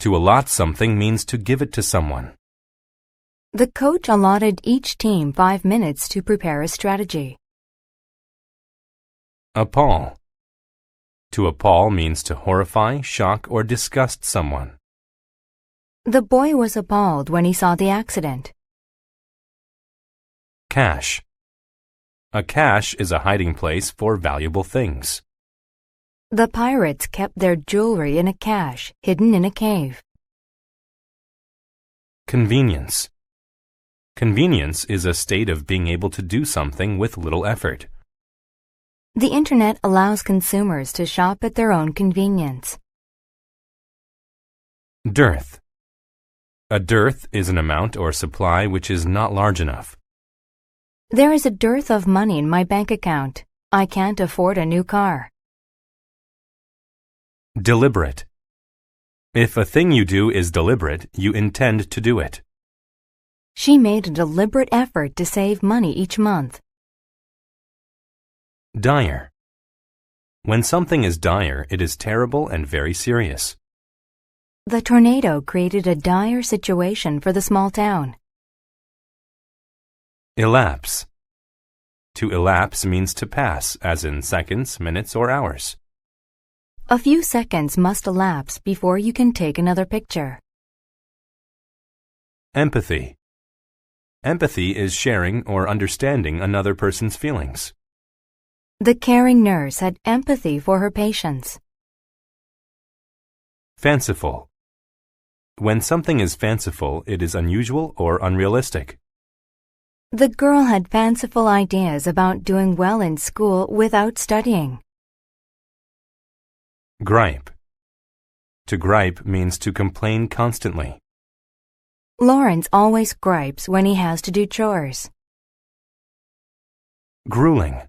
To allot something means to give it to someone. The coach allotted each team 5 minutes to prepare a strategy. Appall. To appall means to horrify, shock, or disgust someone. The boy was appalled when he saw the accident. Cache. A cache is a hiding place for valuable things. The pirates kept their jewelry in a cache hidden in a cave. Convenience. Convenience is a state of being able to do something with little effort. The Internet allows consumers to shop at their own convenience. Dearth. A dearth is an amount or supply which is not large enough. There is a dearth of money in my bank account. I can't afford a new car. Deliberate. If a thing you do is deliberate, you intend to do it. She made a deliberate effort to save money each month. Dire. When something is dire, it is terrible and very serious. The tornado created a dire situation for the small town. Elapse. To elapse means to pass, as in seconds, minutes, or hours. A few seconds must elapse before you can take another picture. Empathy. Empathy is sharing or understanding another person's feelings. The caring nurse had empathy for her patients. Fanciful. When something is fanciful, it is unusual or unrealistic. The girl had fanciful ideas about doing well in school without studying. Gripe. To gripe means to complain constantly. Lawrence always gripes when he has to do chores. Grueling.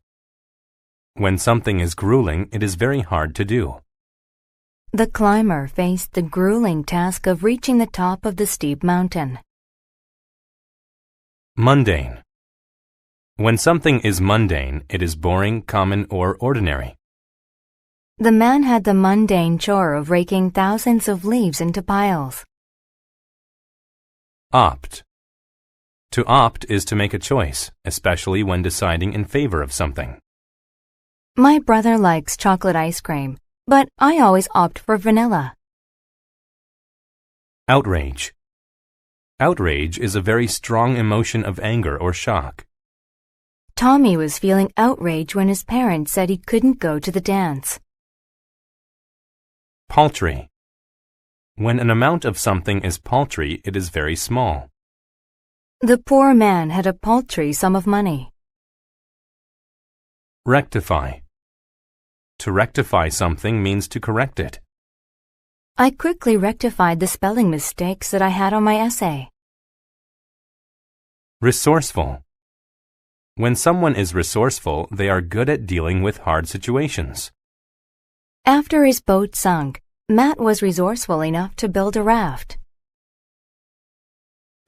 When something is grueling, it is very hard to do. The climber faced the grueling task of reaching the top of the steep mountain. Mundane. When something is mundane, it is boring, common, or ordinary. The man had the mundane chore of raking thousands of leaves into piles. Opt. To opt is to make a choice, especially when deciding in favor of something. My brother likes chocolate ice cream, but I always opt for vanilla. Outrage. Outrage is a very strong emotion of anger or shock. Tommy was feeling outraged when his parents said he couldn't go to the dance. Paltry. When an amount of something is paltry, it is very small. The poor man had a paltry sum of money. Rectify. To rectify something means to correct it. I quickly rectified the spelling mistakes that I had on my essay. Resourceful. When someone is resourceful, they are good at dealing with hard situations. After his boat sunk, Matt was resourceful enough to build a raft.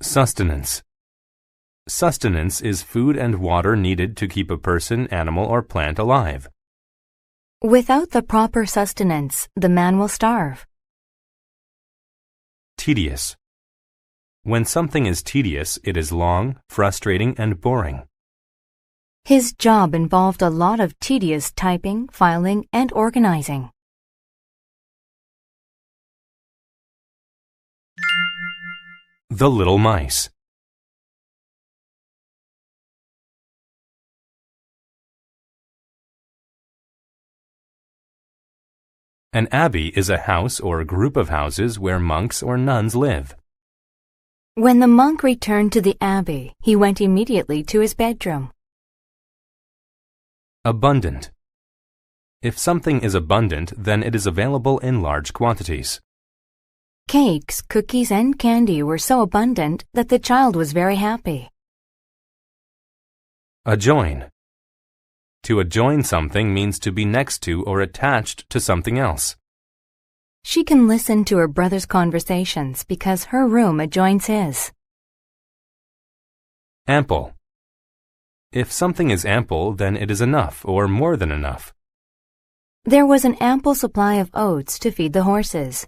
Sustenance. Sustenance is food and water needed to keep a person, animal, or plant alive. Without the proper sustenance, the man will starve. Tedious. When something is tedious, it is long, frustrating, and boring. His job involved a lot of tedious typing, filing, and organizing. The Little Mice. An abbey is a house or a group of houses where monks or nuns live. When the monk returned to the abbey, he went immediately to his bedroom. Abundant. If something is abundant, then it is available in large quantities. Cakes, cookies, and candy were so abundant that the child was very happy. Adjoin. To adjoin something means to be next to or attached to something else. She can listen to her brother's conversations because her room adjoins his. Ample. If something is ample, then it is enough or more than enough. There was an ample supply of oats to feed the horses.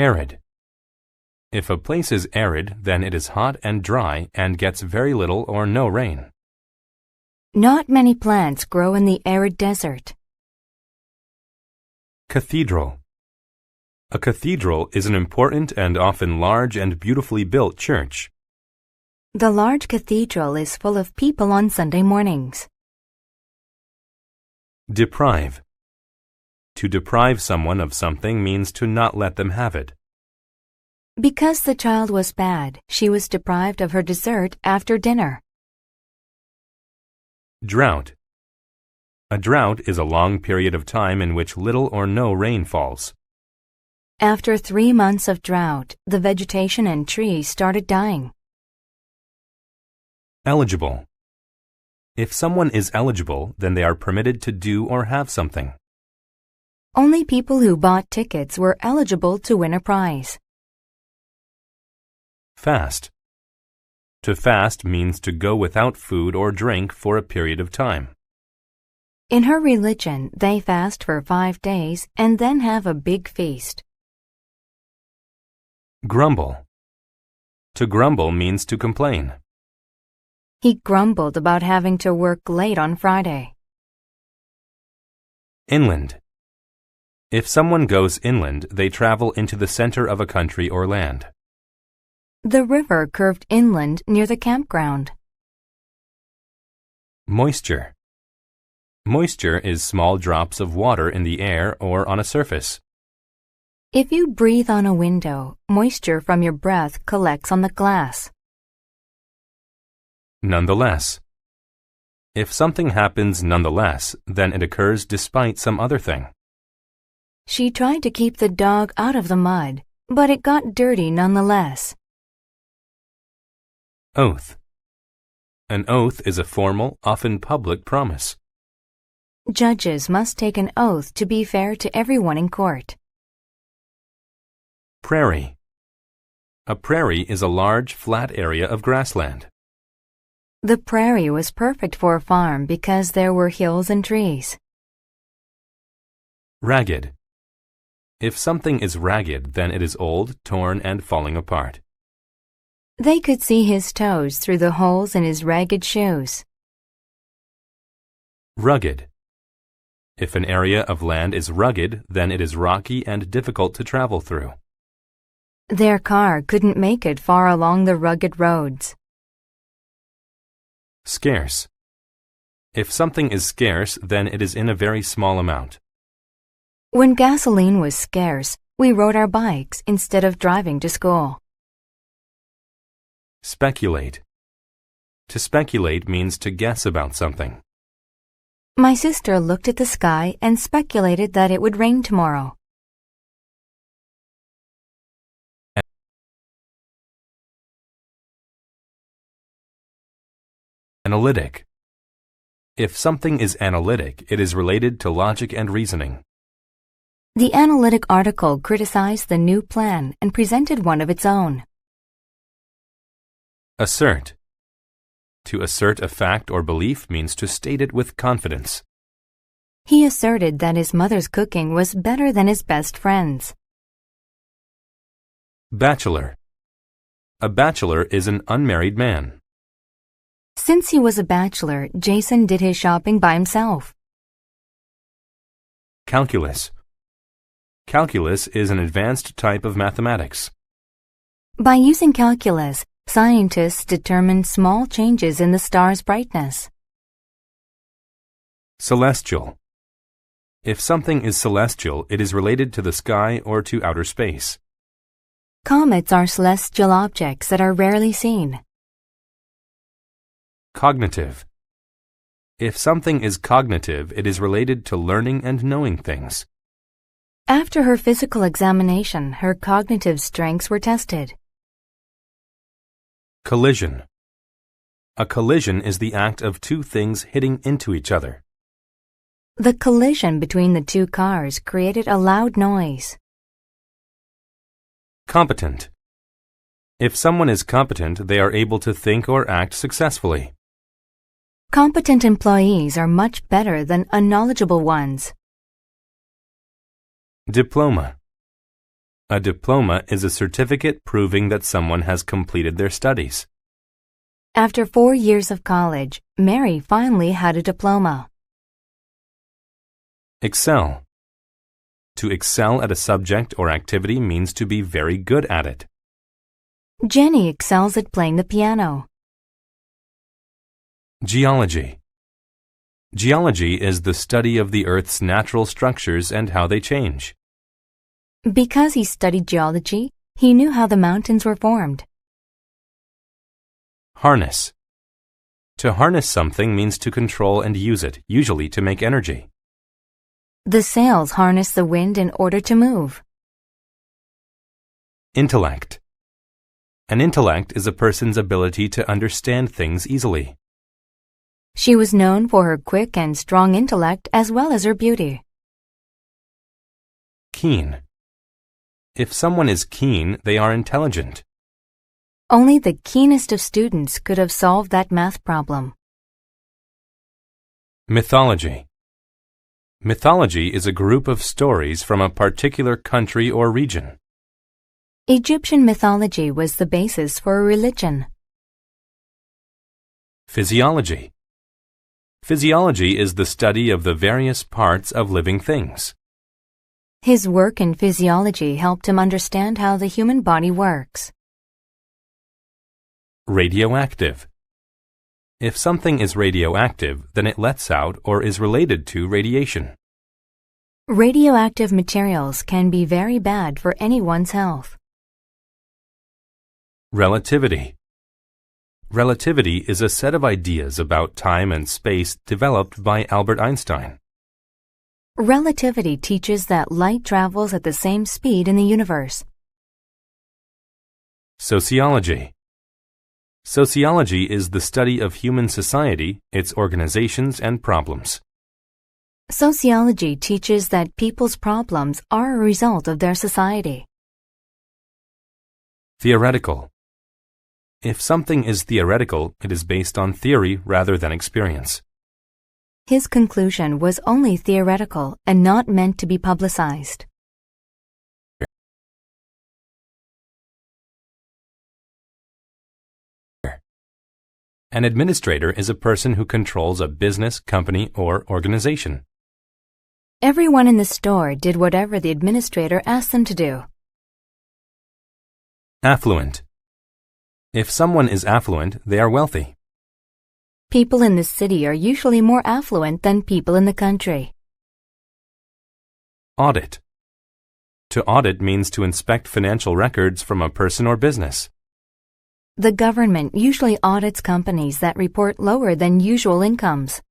Arid. If a place is arid, then it is hot and dry and gets very little or no rain. Not many plants grow in the arid desert. Cathedral. A cathedral is an important and often large and beautifully built church. The large cathedral is full of people on Sunday mornings. Deprive. To deprive someone of something means to not let them have it. Because the child was bad, she was deprived of her dessert after dinner. Drought. A drought is a long period of time in which little or no rain falls. After 3 months of drought, the vegetation and trees started dying. Eligible. If someone is eligible, then they are permitted to do or have something. Only people who bought tickets were eligible to win a prize. Fast. To fast means to go without food or drink for a period of time. In her religion, they fast for 5 days and then have a big feast. Grumble. To grumble means to complain. He grumbled about having to work late on Friday. Inland. If someone goes inland, they travel into the center of a country or land. The river curved inland near the campground. Moisture. Moisture is small drops of water in the air or on a surface. If you breathe on a window, moisture from your breath collects on the glass. Nonetheless. If something happens nonetheless, then it occurs despite some other thing. She tried to keep the dog out of the mud, but it got dirty nonetheless. Oath. An oath is a formal, often public promise. Judges must take an oath to be fair to everyone in court. Prairie. A prairie is a large, flat area of grassland. The prairie was perfect for a farm because there were hills and trees. Ragged. If something is ragged, then it is old, torn, and falling apart. They could see his toes through the holes in his ragged shoes. Rugged. If an area of land is rugged, then it is rocky and difficult to travel through. Their car couldn't make it far along the rugged roads. Scarce. If something is scarce, then it is in a very small amount. When gasoline was scarce, we rode our bikes instead of driving to school. Speculate. To speculate means to guess about something. My sister looked at the sky and speculated that it would rain tomorrow. Analytic. If something is analytic, it is related to logic and reasoning. The analytic article criticized the new plan and presented one of its own. Assert. To assert a fact or belief means to state it with confidence. He asserted that his mother's cooking was better than his best friend's. Bachelor. A bachelor is an unmarried man. Since he was a bachelor, Jason did his shopping by himself. Calculus. Calculus is an advanced type of mathematics. By using calculus, scientists determined small changes in the star's brightness. Celestial. If something is celestial, it is related to the sky or to outer space. Comets are celestial objects that are rarely seen. Cognitive. If something is cognitive, it is related to learning and knowing things. After her physical examination, her cognitive strengths were tested. Collision. A collision is the act of two things hitting into each other. The collision between the two cars created a loud noise. Competent. If someone is competent, they are able to think or act successfully. Competent employees are much better than unknowledgeable ones. Diploma. A diploma is a certificate proving that someone has completed their studies. After 4 years of college, Mary finally had a diploma. Excel. To excel at a subject or activity means to be very good at it. Jenny excels at playing the piano. Geology. Geology is the study of the Earth's natural structures and how they change. Because he studied geology, he knew how the mountains were formed. Harness. To harness something means to control and use it, usually to make energy. The sails harness the wind in order to move. Intellect. An intellect is a person's ability to understand things easily. She was known for her quick and strong intellect as well as her beauty. Keen. If someone is keen, they are intelligent. Only the keenest of students could have solved that math problem. Mythology. Mythology is a group of stories from a particular country or region. Egyptian mythology was the basis for a religion. Physiology. Physiology is the study of the various parts of living things. His work in physiology helped him understand how the human body works. Radioactive. If something is radioactive, then it lets out or is related to radiation. Radioactive materials can be very bad for anyone's health. Relativity. Relativity is a set of ideas about time and space developed by Albert Einstein. Relativity teaches that light travels at the same speed in the universe. Sociology. Sociology is the study of human society, its organizations and problems. Sociology teaches that people's problems are a result of their society. Theoretical. If something is theoretical, it is based on theory rather than experience. His conclusion was only theoretical and not meant to be publicized. An administrator is a person who controls a business, company, or organization. Everyone in the store did whatever the administrator asked them to do. Affluent. If someone is affluent, they are wealthy. People in the city are usually more affluent than people in the country. Audit. To audit means to inspect financial records from a person or business. The government usually audits companies that report lower than usual incomes.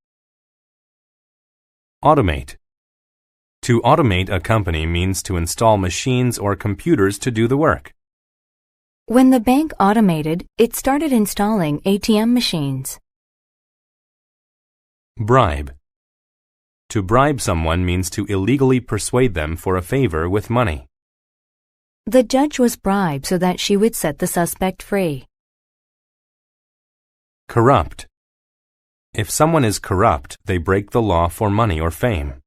Automate. To automate a company means to install machines or computers to do the work. When the bank automated, it started installing ATM machines. Bribe. To bribe someone means to illegally persuade them for a favor with money. The judge was bribed so that she would set the suspect free. Corrupt. If someone is corrupt, they break the law for money or fame.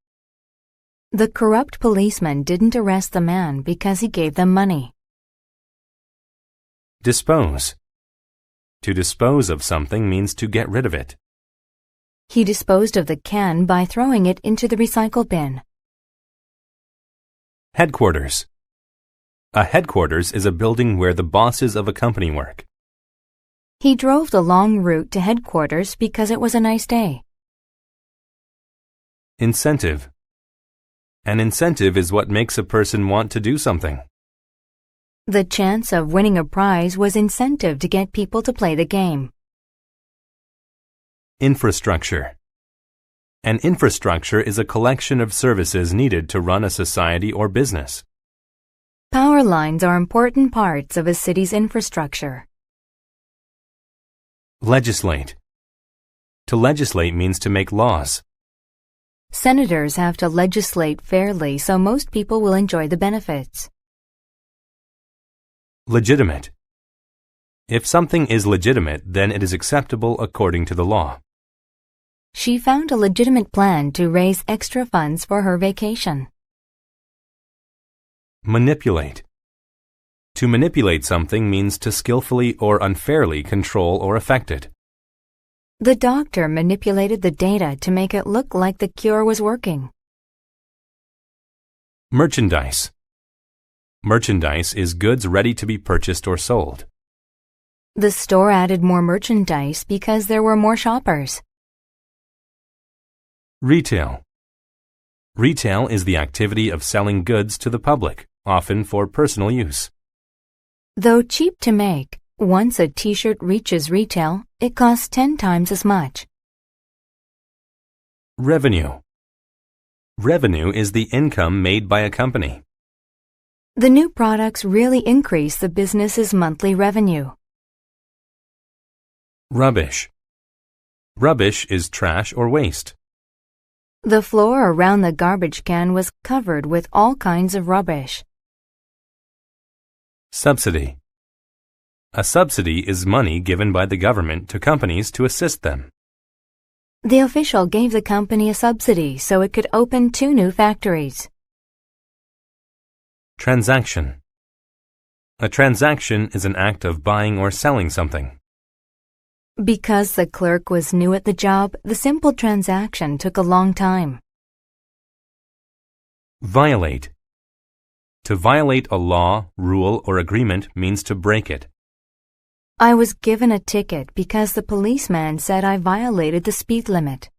The corrupt policeman didn't arrest the man because he gave them money. Dispose. To dispose of something means to get rid of it. He disposed of the can by throwing it into the recycle bin. Headquarters. A headquarters is a building where the bosses of a company work. He drove the long route to headquarters because it was a nice day. Incentive. An incentive is what makes a person want to do something. The chance of winning a prize was incentive to get people to play the game. Infrastructure. An infrastructure is a collection of services needed to run a society or business. Power lines are important parts of a city's infrastructure. Legislate. To legislate means to make laws. Senators have to legislate fairly so most people will enjoy the benefits. Legitimate. If something is legitimate, then it is acceptable according to the law. She found a legitimate plan to raise extra funds for her vacation. Manipulate. To manipulate something means to skillfully or unfairly control or affect it. The doctor manipulated the data to make it look like the cure was working. Merchandise. Merchandise is goods ready to be purchased or sold. The store added more merchandise because there were more shoppers. Retail. Retail is the activity of selling goods to the public, often for personal use. Though cheap to make, once a t-shirt reaches retail, it costs 10 times as much. Revenue. Revenue is the income made by a company. The new products really increase the business's monthly revenue. Rubbish. Rubbish is trash or waste. The floor around the garbage can was covered with all kinds of rubbish. Subsidy. A subsidy is money given by the government to companies to assist them. The official gave the company a subsidy so it could open 2 new factories. Transaction. A transaction is an act of buying or selling something. Because the clerk was new at the job, the simple transaction took a long time. Violate. To violate a law, rule, or agreement means to break it. I was given a ticket because the policeman said I violated the speed limit.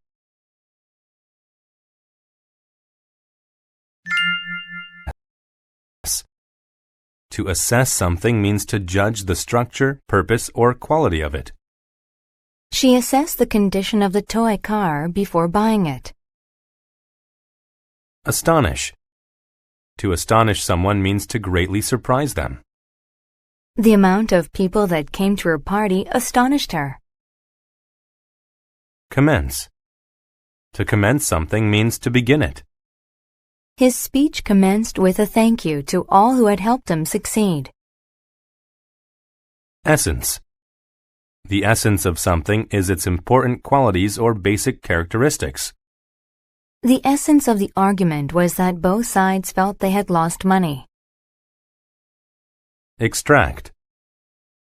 To assess something means to judge the structure, purpose, or quality of it. She assessed the condition of the toy car before buying it. Astonish. To astonish someone means to greatly surprise them. The amount of people that came to her party astonished her. Commence. To commence something means to begin it. His speech commenced with a thank you to all who had helped him succeed. Essence. The essence of something is its important qualities or basic characteristics. The essence of the argument was that both sides felt they had lost money. Extract.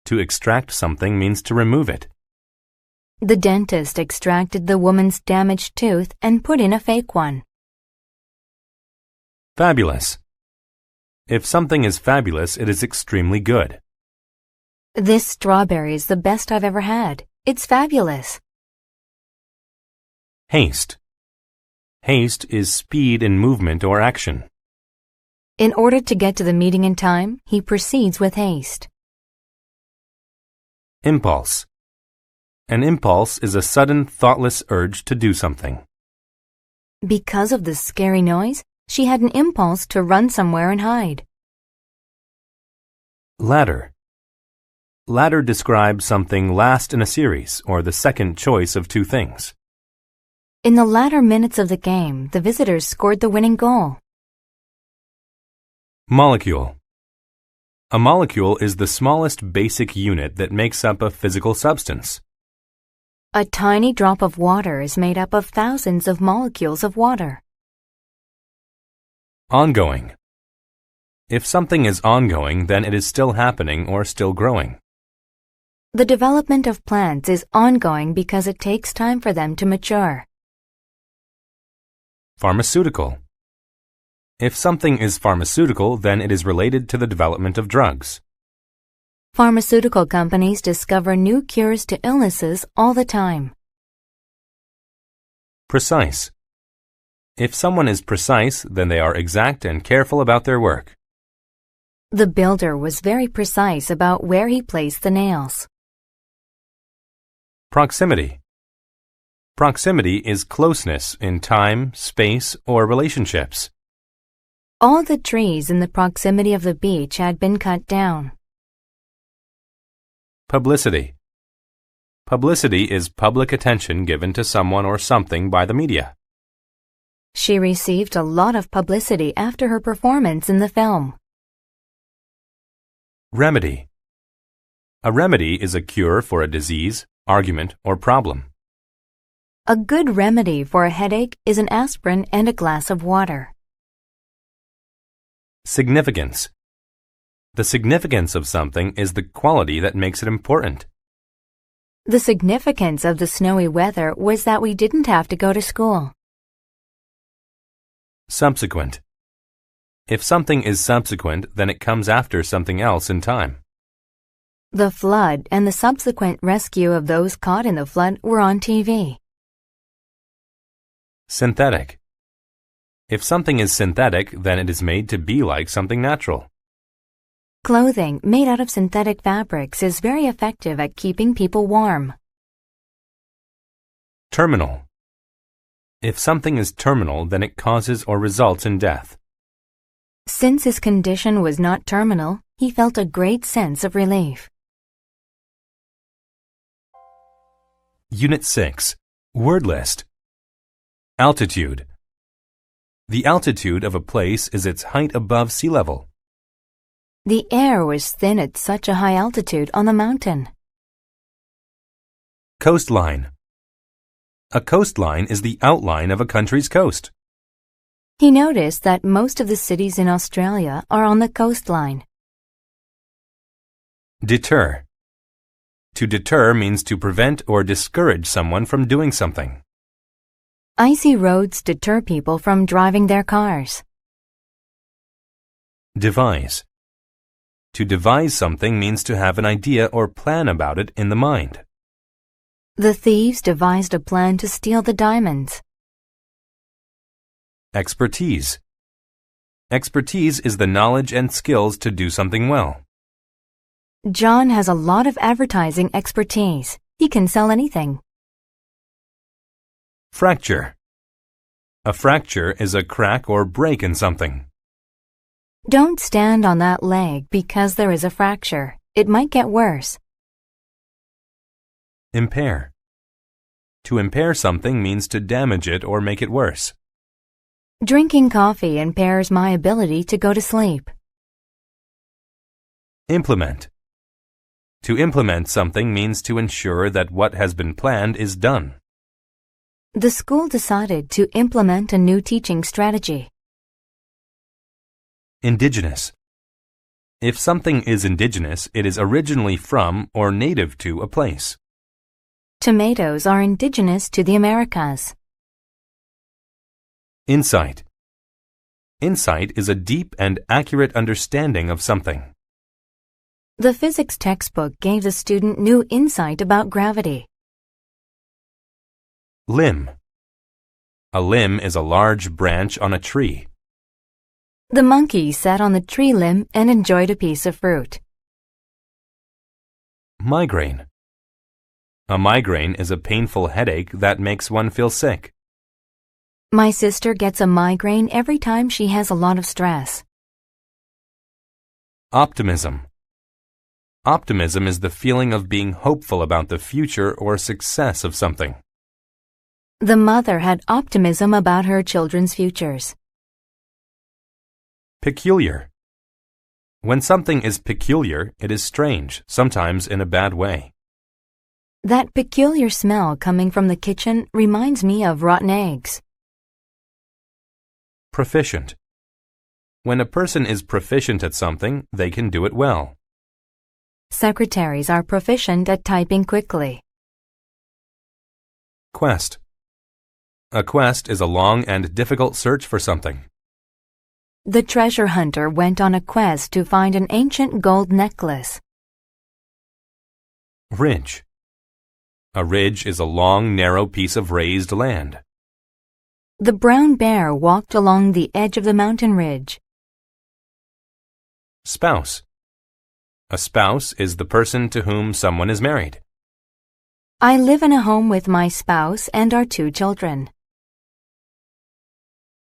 To extract something means to remove it. The dentist extracted the woman's damaged tooth and put in a fake one. Fabulous. If something is fabulous, it is extremely good. This strawberry is the best I've ever had. It's fabulous. Haste. Haste is speed in movement or action. In order to get to the meeting in time, he proceeds with haste. Impulse. An impulse is a sudden, thoughtless urge to do something. Because of the scary noise, she had an impulse to run somewhere and hide. Ladder. Ladder describes something last in a series or the second choice of 2 things. In the latter minutes of the game, the visitors scored the winning goal. Molecule. A molecule is the smallest basic unit that makes up a physical substance. A tiny drop of water is made up of thousands of molecules of water. Ongoing. If something is ongoing, then it is still happening or still growing. The development of plants is ongoing because it takes time for them to mature. Pharmaceutical. If something is pharmaceutical, then it is related to the development of drugs. Pharmaceutical companies discover new cures to illnesses all the time. Precise. If someone is precise, then they are exact and careful about their work. The builder was very precise about where he placed the nails. Proximity. Proximity is closeness in time, space, or relationships. All the trees in the proximity of the beach had been cut down. Publicity. Publicity is public attention given to someone or something by the media. She received a lot of publicity after her performance in the film. Remedy. A remedy is a cure for a disease, argument, or problem. A good remedy for a headache is an aspirin and a glass of water. Significance. The significance of something is the quality that makes it important. The significance of the snowy weather was that we didn't have to go to school. Subsequent. If something is subsequent, then it comes after something else in time. The flood and the subsequent rescue of those caught in the flood were on TV. Synthetic. If something is synthetic, then it is made to be like something natural. Clothing made out of synthetic fabrics is very effective at keeping people warm. Terminal. If something is terminal, then it causes or results in death. Since his condition was not terminal, he felt a great sense of relief. Unit 6. Word list. Altitude. The altitude of a place is its height above sea level. The air was thin at such a high altitude on the mountain. Coastline. A coastline is the outline of a country's coast. He noticed that most of the cities in Australia are on the coastline. Deter. To deter means to prevent or discourage someone from doing something. Icy roads deter people from driving their cars. Devise. To devise something means to have an idea or plan about it in the mind. The thieves devised a plan to steal the diamonds. Expertise. Expertise is the knowledge and skills to do something well. John has a lot of advertising expertise. He can sell anything. Fracture. A fracture is a crack or break in something. Don't stand on that leg because there is a fracture. It might get worse. Impair. To impair something means to damage it or make it worse. Drinking coffee impairs my ability to go to sleep. Implement. To implement something means to ensure that what has been planned is done. The school decided to implement a new teaching strategy. Indigenous. If something is indigenous, it is originally from or native to a place. Tomatoes are indigenous to the Americas. Insight. Insight is a deep and accurate understanding of something. The physics textbook gave the student new insight about gravity. Limb. A limb is a large branch on a tree. The monkey sat on the tree limb and enjoyed a piece of fruit. Migraine. A migraine is a painful headache that makes one feel sick. My sister gets a migraine every time she has a lot of stress. Optimism. Optimism is the feeling of being hopeful about the future or success of something. The mother had optimism about her children's futures. Peculiar. When something is peculiar, it is strange, sometimes in a bad way. That peculiar smell coming from the kitchen reminds me of rotten eggs. Proficient. When a person is proficient at something, they can do it well. Secretaries are proficient at typing quickly. Quest. A quest is a long and difficult search for something. The treasure hunter went on a quest to find an ancient gold necklace. Ridge. A ridge is a long, narrow piece of raised land. The brown bear walked along the edge of the mountain ridge. Spouse. A spouse is the person to whom someone is married. I live in a home with my spouse and our 2 children.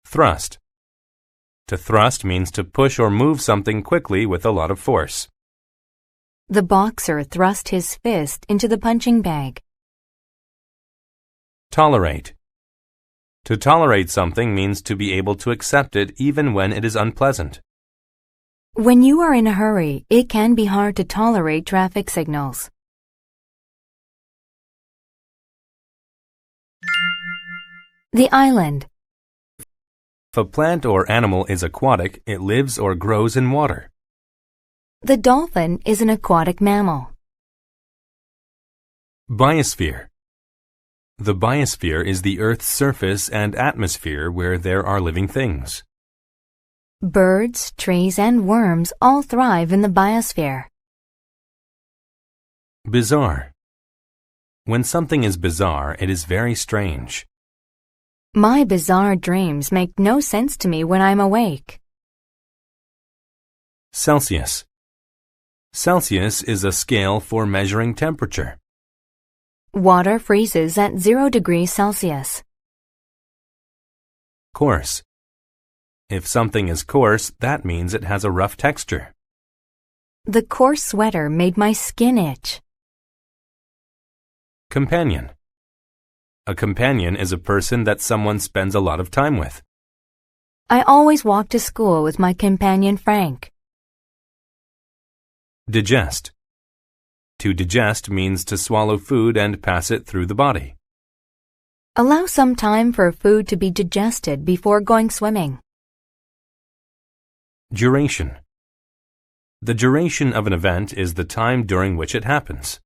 Thrust. To thrust means to push or move something quickly with a lot of force. The boxer thrust his fist into the punching bag. Tolerate. To tolerate something means to be able to accept it even when it is unpleasant. When you are in a hurry, it can be hard to tolerate traffic signals. The island. If a plant or animal is aquatic, it lives or grows in water. The dolphin is an aquatic mammal. Biosphere. The biosphere is the Earth's surface and atmosphere where there are living things. Birds, trees, and worms all thrive in the biosphere. Bizarre. When something is bizarre, it is very strange. My bizarre dreams make no sense to me when I'm awake. Celsius. Celsius is a scale for measuring temperature. Water freezes at 0 degrees Celsius. Coarse. If something is coarse, that means it has a rough texture. The coarse sweater made my skin itch. Companion. A companion is a person that someone spends a lot of time with. I always walk to school with my companion Frank. Digest. To digest means to swallow food and pass it through the body. Allow some time for food to be digested before going swimming. Duration. The duration of an event is the time during which it happens.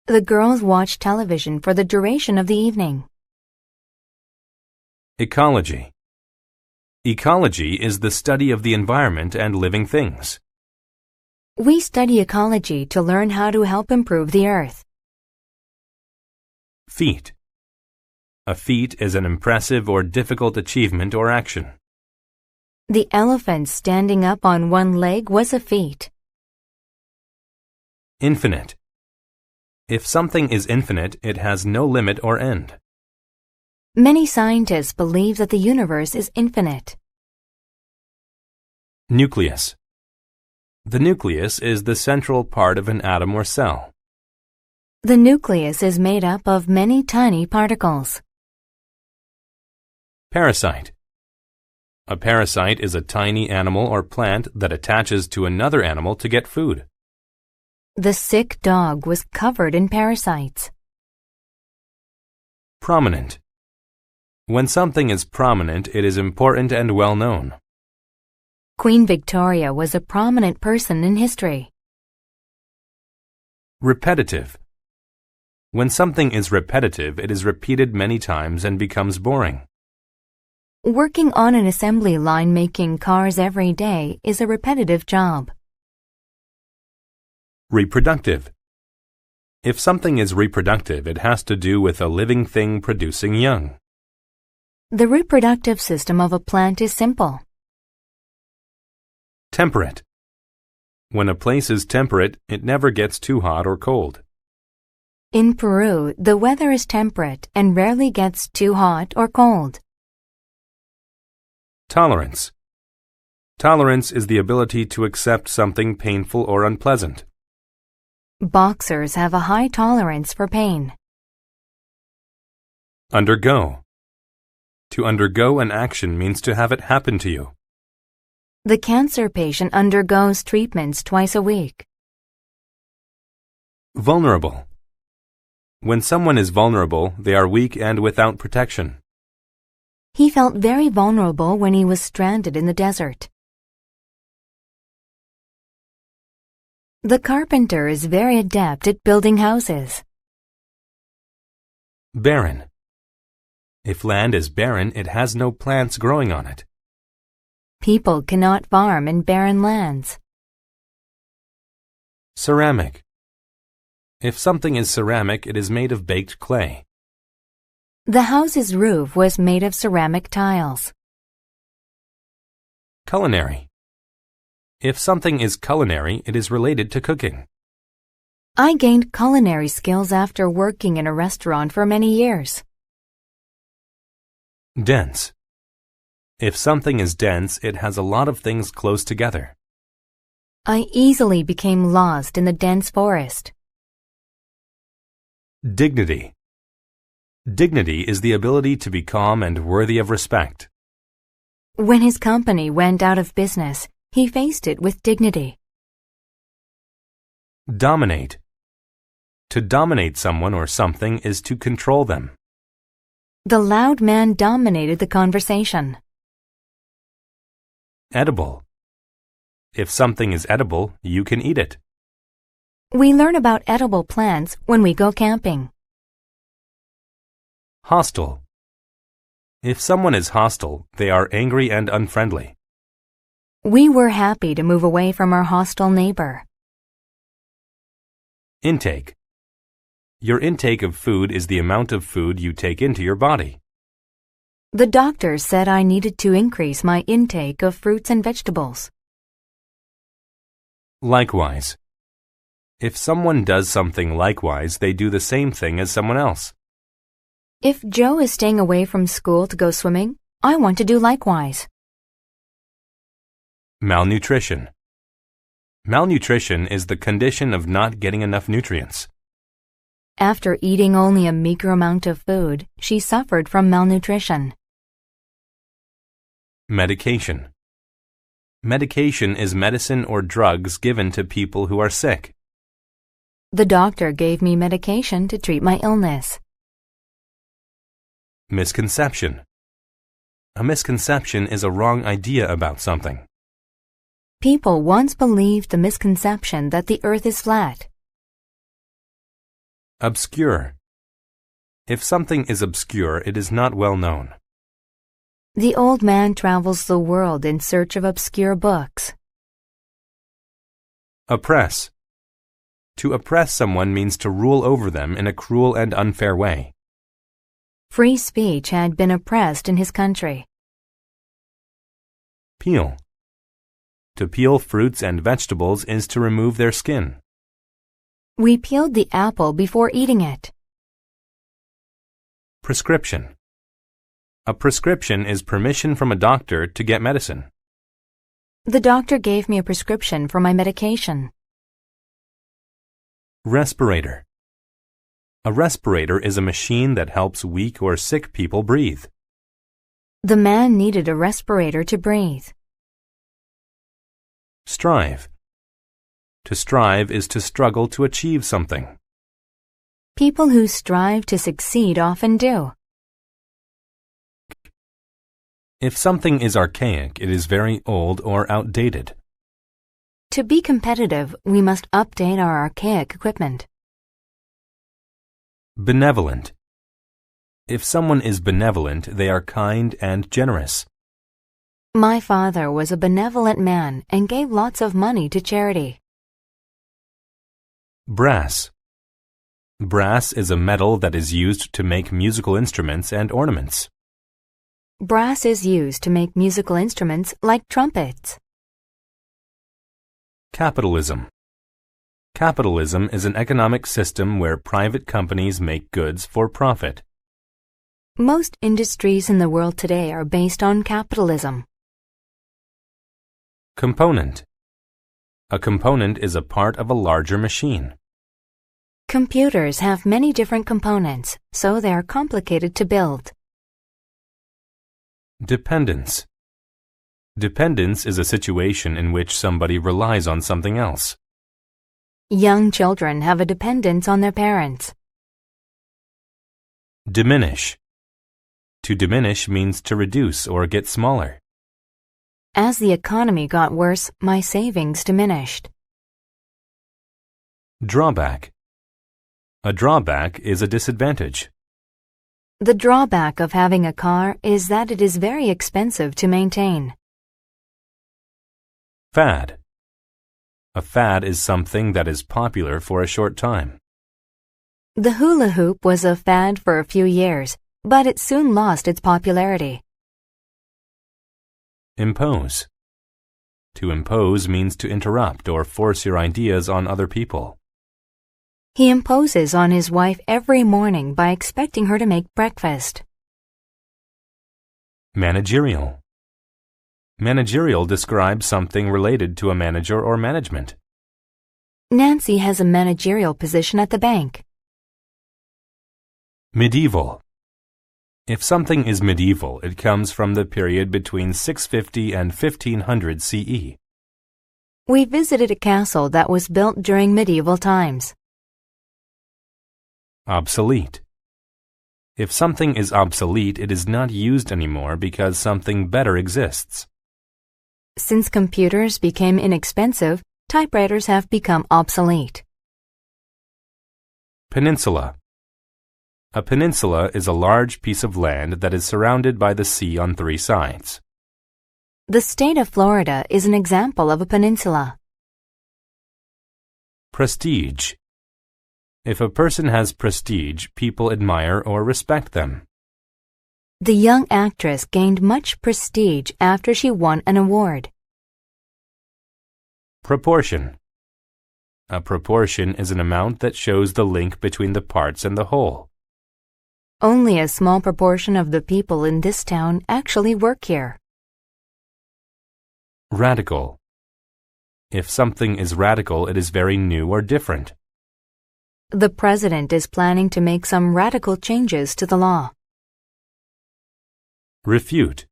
The girls watch television for the duration of the evening. Ecology. Ecology is the study of the environment and living things. We study ecology to learn how to help improve the earth. Feat. A feat is an impressive or difficult achievement or action. The elephant standing up on one leg was a feat. Infinite. If something is infinite, it has no limit or end. Many scientists believe that the universe is infinite. Nucleus. The nucleus is the central part of an atom or cell. The nucleus is made up of many tiny particles. Parasite. A parasite is a tiny animal or plant that attaches to another animal to get food. The sick dog was covered in parasites. Prominent. When something is prominent, it is important and well known. Queen Victoria was a prominent person in history. Repetitive. When something is repetitive, it is repeated many times and becomes boring. Working on an assembly line making cars every day is a repetitive job. Reproductive. If something is reproductive, it has to do with a living thing producing young. The reproductive system of a plant is simple. Temperate. When a place is temperate, it never gets too hot or cold. In Peru, the weather is temperate and rarely gets too hot or cold. Tolerance. Tolerance is the ability to accept something painful or unpleasant. Boxers have a high tolerance for pain. Undergo. To undergo an action means to have it happen to you. The cancer patient undergoes treatments twice a week. Vulnerable. When someone is vulnerable, they are weak and without protection. He felt very vulnerable when he was stranded in the desert. The carpenter is very adept at building houses. Barren. If land is barren, it has no plants growing on it. People cannot farm in barren lands. Ceramic. If something is ceramic, it is made of baked clay. The house's roof was made of ceramic tiles. Culinary. If something is culinary, it is related to cooking. I gained culinary skills after working in a restaurant for many years. Dense. If something is dense, it has a lot of things close together. I easily became lost in the dense forest. Dignity. Dignity is the ability to be calm and worthy of respect. When his company went out of business, he faced it with dignity. Dominate. To dominate someone or something is to control them. The loud man dominated the conversation. Edible. If something is edible, you can eat it. We learn about edible plants when we go camping. Hostile. If someone is hostile, they are angry and unfriendly. We were happy to move away from our hostile neighbor. Intake. Your intake of food is the amount of food you take into your body. The doctor said I needed to increase my intake of fruits and vegetables. Likewise. If someone does something likewise, they do the same thing as someone else. If Joe is staying away from school to go swimming, I want to do likewise. Malnutrition. Malnutrition is the condition of not getting enough nutrients. After eating only a meager amount of food, she suffered from malnutrition. Medication. Medication is medicine or drugs given to people who are sick. The doctor gave me medication to treat my illness. Misconception. A misconception is a wrong idea about something. People once believed the misconception that the earth is flat. Obscure. If something is obscure, it is not well known. The old man travels the world in search of obscure books. Oppress. To oppress someone means to rule over them in a cruel and unfair way. Free speech had been oppressed in his country. Peel. To peel fruits and vegetables is to remove their skin. We peeled the apple before eating it. Prescription. A prescription is permission from a doctor to get medicine. The doctor gave me a prescription for my medication. Respirator. A respirator is a machine that helps weak or sick people breathe. The man needed a respirator to breathe. Strive. To strive is to struggle to achieve something. People who strive to succeed often do. If something is archaic, it is very old or outdated. To be competitive, we must update our archaic equipment. Benevolent. If someone is benevolent, they are kind and generous. My father was a benevolent man and gave lots of money to charity. Brass. Brass is a metal that is used to make musical instruments and ornaments. Brass is used to make musical instruments like trumpets. Capitalism. Capitalism is an economic system where private companies make goods for profit. Most industries in the world today are based on capitalism. Component. A component is a part of a larger machine. Computers have many different components, so they are complicated to build. Dependence. Dependence is a situation in which somebody relies on something else. Young children have a dependence on their parents. Diminish. To diminish means to reduce or get smaller. As the economy got worse, my savings diminished. Drawback. A drawback is a disadvantage. The drawback of having a car is that it is very expensive to maintain. Fad. A fad is something that is popular for a short time. The hula hoop was a fad for a few years, but it soon lost its popularity. Impose. To impose means to interrupt or force your ideas on other people. He imposes on his wife every morning by expecting her to make breakfast. Managerial. Managerial describes something related to a manager or management. Nancy has a managerial position at the bank. Medieval. If something is medieval, it comes from the period between 650 and 1500 CE. We visited a castle that was built during medieval times. Obsolete. If something is obsolete, it is not used anymore because something better exists. Since computers became inexpensive, typewriters have become obsolete. Peninsula. A peninsula is a large piece of land that is surrounded by the sea on 3 sides. The state of Florida is an example of a peninsula. Prestige. If a person has prestige, people admire or respect them. The young actress gained much prestige after she won an award. Proportion. A proportion is an amount that shows the link between the parts and the whole. Only a small proportion of the people in this town actually work here. Radical. If something is radical, it is very new or different. The president is planning to make some radical changes to the law. Refute.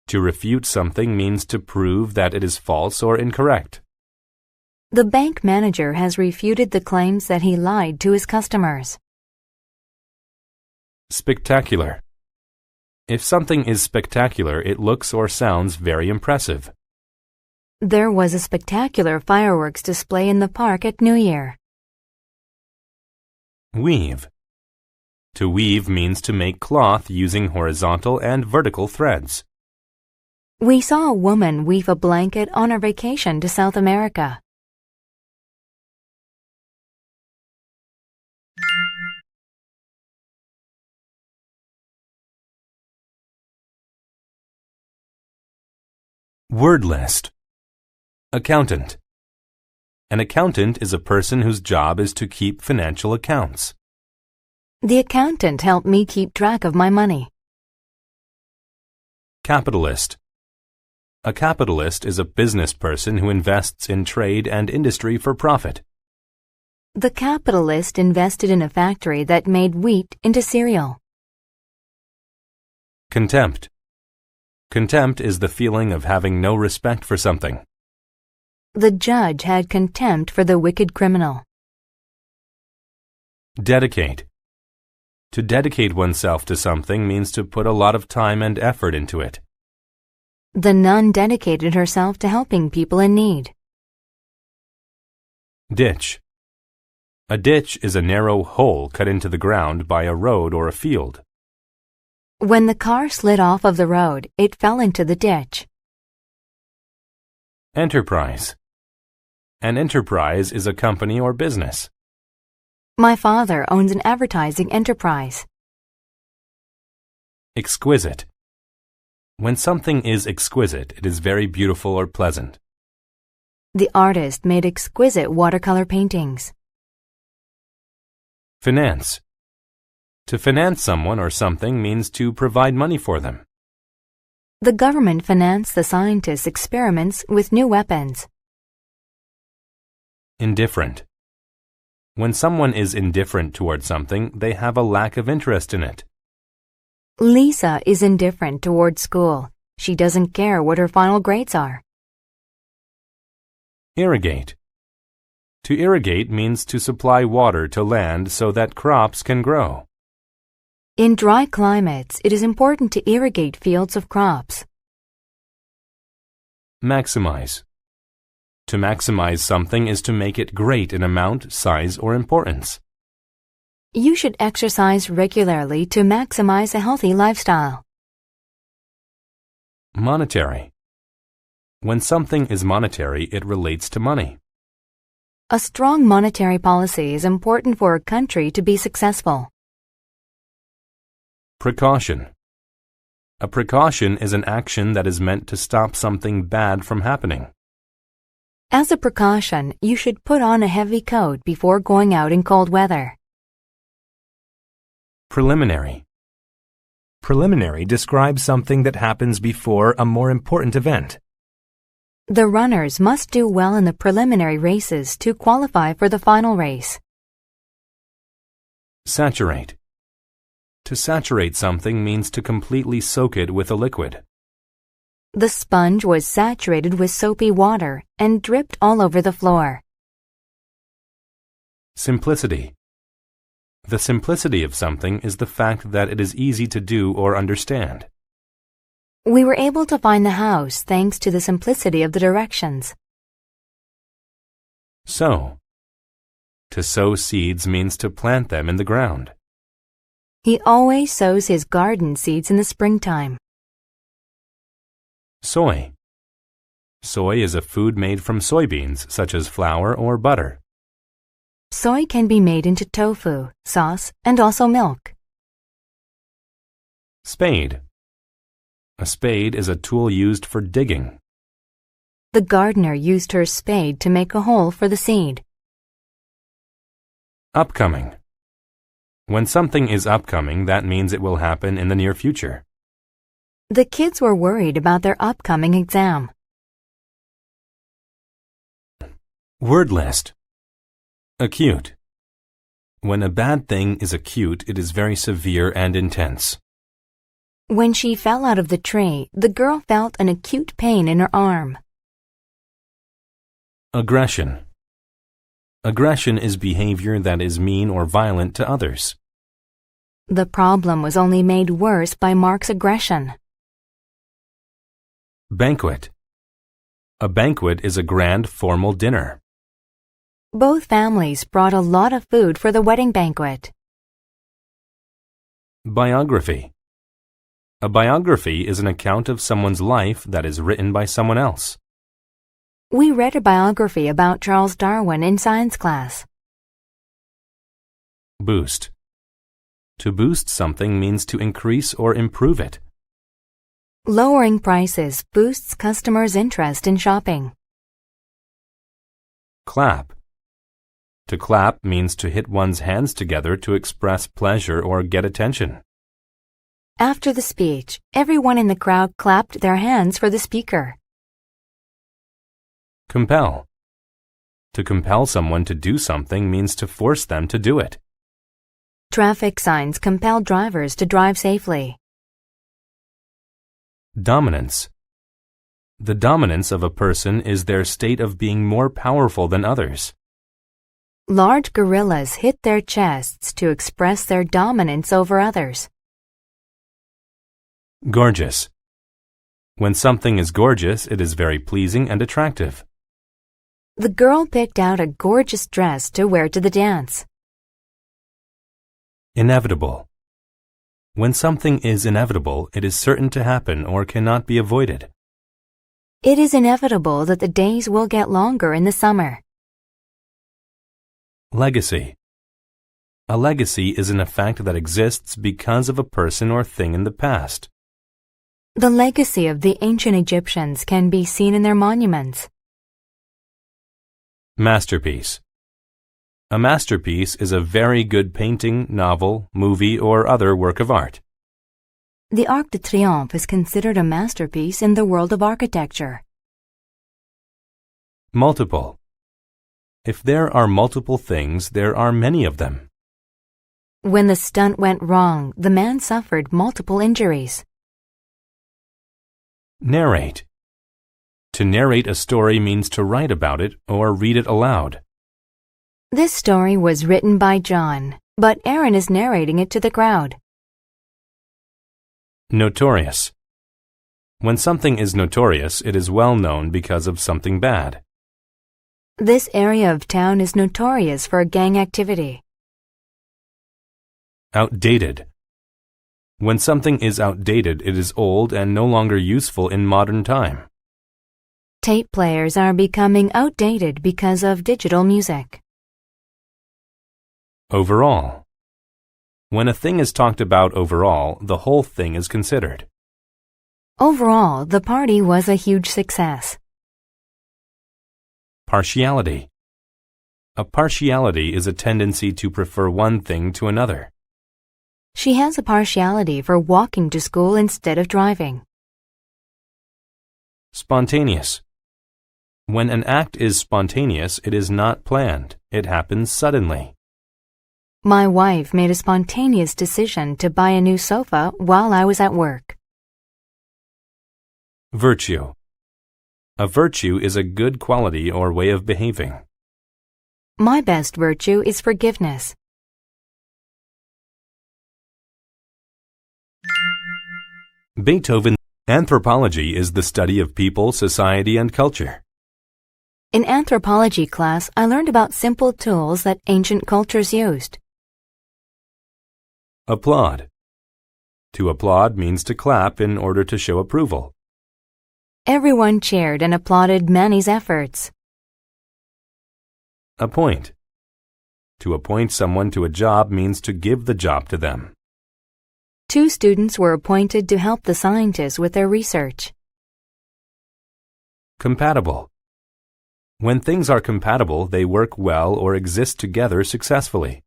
To refute something means to prove that it is false or incorrect. The bank manager has refuted the claims that he lied to his customers. Spectacular. If something is spectacular, it looks or sounds very impressive. There was a spectacular fireworks display in the park at New Year. Weave. To weave means to make cloth using horizontal and vertical threads. We saw a woman weave a blanket on our vacation to South America. Word list. Accountant. An accountant is a person whose job is to keep financial accounts. The accountant helped me keep track of my money. Capitalist. A capitalist is a business person who invests in trade and industry for profit. The capitalist invested in a factory that made wheat into cereal. Contempt. Contempt is the feeling of having no respect for something. The judge had contempt for the wicked criminal. Dedicate. To dedicate oneself to something means to put a lot of time and effort into it. The nun dedicated herself to helping people in need. Ditch. A ditch is a narrow hole cut into the ground by a road or a field. When the car slid off of the road, it fell into the ditch. Enterprise. An enterprise is a company or business. My father owns an advertising enterprise. Exquisite. When something is exquisite, it is very beautiful or pleasant. The artist made exquisite watercolor paintings. Finance. To finance someone or something means to provide money for them. The government financed the scientists' experiments with new weapons. Indifferent. When someone is indifferent toward something, they have a lack of interest in it. Lisa is indifferent toward school. She doesn't care what her final grades are. Irrigate. To irrigate means to supply water to land so that crops can grow. In dry climates, it is important to irrigate fields of crops. Maximize. To maximize something is to make it great in amount, size, or importance. You should exercise regularly to maximize a healthy lifestyle. Monetary. When something is monetary, it relates to money. A strong monetary policy is important for a country to be successful. Precaution. A precaution is an action that is meant to stop something bad from happening. As a precaution, you should put on a heavy coat before going out in cold weather. Preliminary. Preliminary describes something that happens before a more important event. The runners must do well in the preliminary races to qualify for the final race. Saturate. To saturate something means to completely soak it with a liquid. The sponge was saturated with soapy water and dripped all over the floor. Simplicity. The simplicity of something is the fact that it is easy to do or understand. We were able to find the house thanks to the simplicity of the directions. Sow. To sow seeds means to plant them in the ground. He always sows his garden seeds in the springtime. Soy. Soy is a food made from soybeans, such as flour or butter. Soy can be made into tofu, sauce, and also milk. Spade. A spade is a tool used for digging. The gardener used her spade to make a hole for the seed. Upcoming. When something is upcoming, that means it will happen in the near future. The kids were worried about their upcoming exam. Word list. Acute. When a bad thing is acute, it is very severe and intense. When she fell out of the tree, the girl felt an acute pain in her arm. Aggression. Aggression is behavior that is mean or violent to others. The problem was only made worse by Mark's aggression. Banquet. A banquet is a grand formal dinner. Both families brought a lot of food for the wedding banquet. Biography. A biography is an account of someone's life that is written by someone else. We read a biography about Charles Darwin in science class. Boost. To boost something means to increase or improve it. Lowering prices boosts customers' interest in shopping. Clap. To clap means to hit one's hands together to express pleasure or get attention. After the speech, everyone in the crowd clapped their hands for the speaker. Compel. To compel someone to do something means to force them to do it. Traffic signs compel drivers to drive safely. Dominance. The dominance of a person is their state of being more powerful than others. Large gorillas hit their chests to express their dominance over others. Gorgeous. When something is gorgeous, it is very pleasing and attractive. The girl picked out a gorgeous dress to wear to the dance. Inevitable. When something is inevitable, it is certain to happen or cannot be avoided. It is inevitable that the days will get longer in the summer. Legacy. A legacy is an effect that exists because of a person or thing in the past. The legacy of the ancient Egyptians can be seen in their monuments. Masterpiece. A masterpiece is a very good painting, novel, movie, or other work of art. The Arc de Triomphe is considered a masterpiece in the world of architecture. Multiple. If there are multiple things, there are many of them. When the stunt went wrong, the man suffered multiple injuries. Narrate. To narrate a story means to write about it or read it aloud. This story was written by John, but Aaron is narrating it to the crowd. Notorious. When something is notorious, it is well known because of something bad. This area of town is notorious for gang activity. Outdated. When something is outdated, it is old and no longer useful in modern time. Tape players are becoming outdated because of digital music. Overall. When a thing is talked about overall, the whole thing is considered. Overall, the party was a huge success. Partiality. A partiality is a tendency to prefer one thing to another. She has a partiality for walking to school instead of driving. Spontaneous. When an act is spontaneous, it is not planned. It happens suddenly. My wife made a spontaneous decision to buy a new sofa while I was at work. Virtue. A virtue is a good quality or way of behaving. My best virtue is forgiveness. Beethoven Anthropology is the study of people, society, and culture. In anthropology class, I learned about simple tools that ancient cultures used. Applaud. To applaud means to clap in order to show approval. Everyone cheered and applauded Manny's efforts. Appoint. To appoint someone to a job means to give the job to them. 2 students were appointed to help the scientists with their research. Compatible. When things are compatible, they work well or exist together successfully.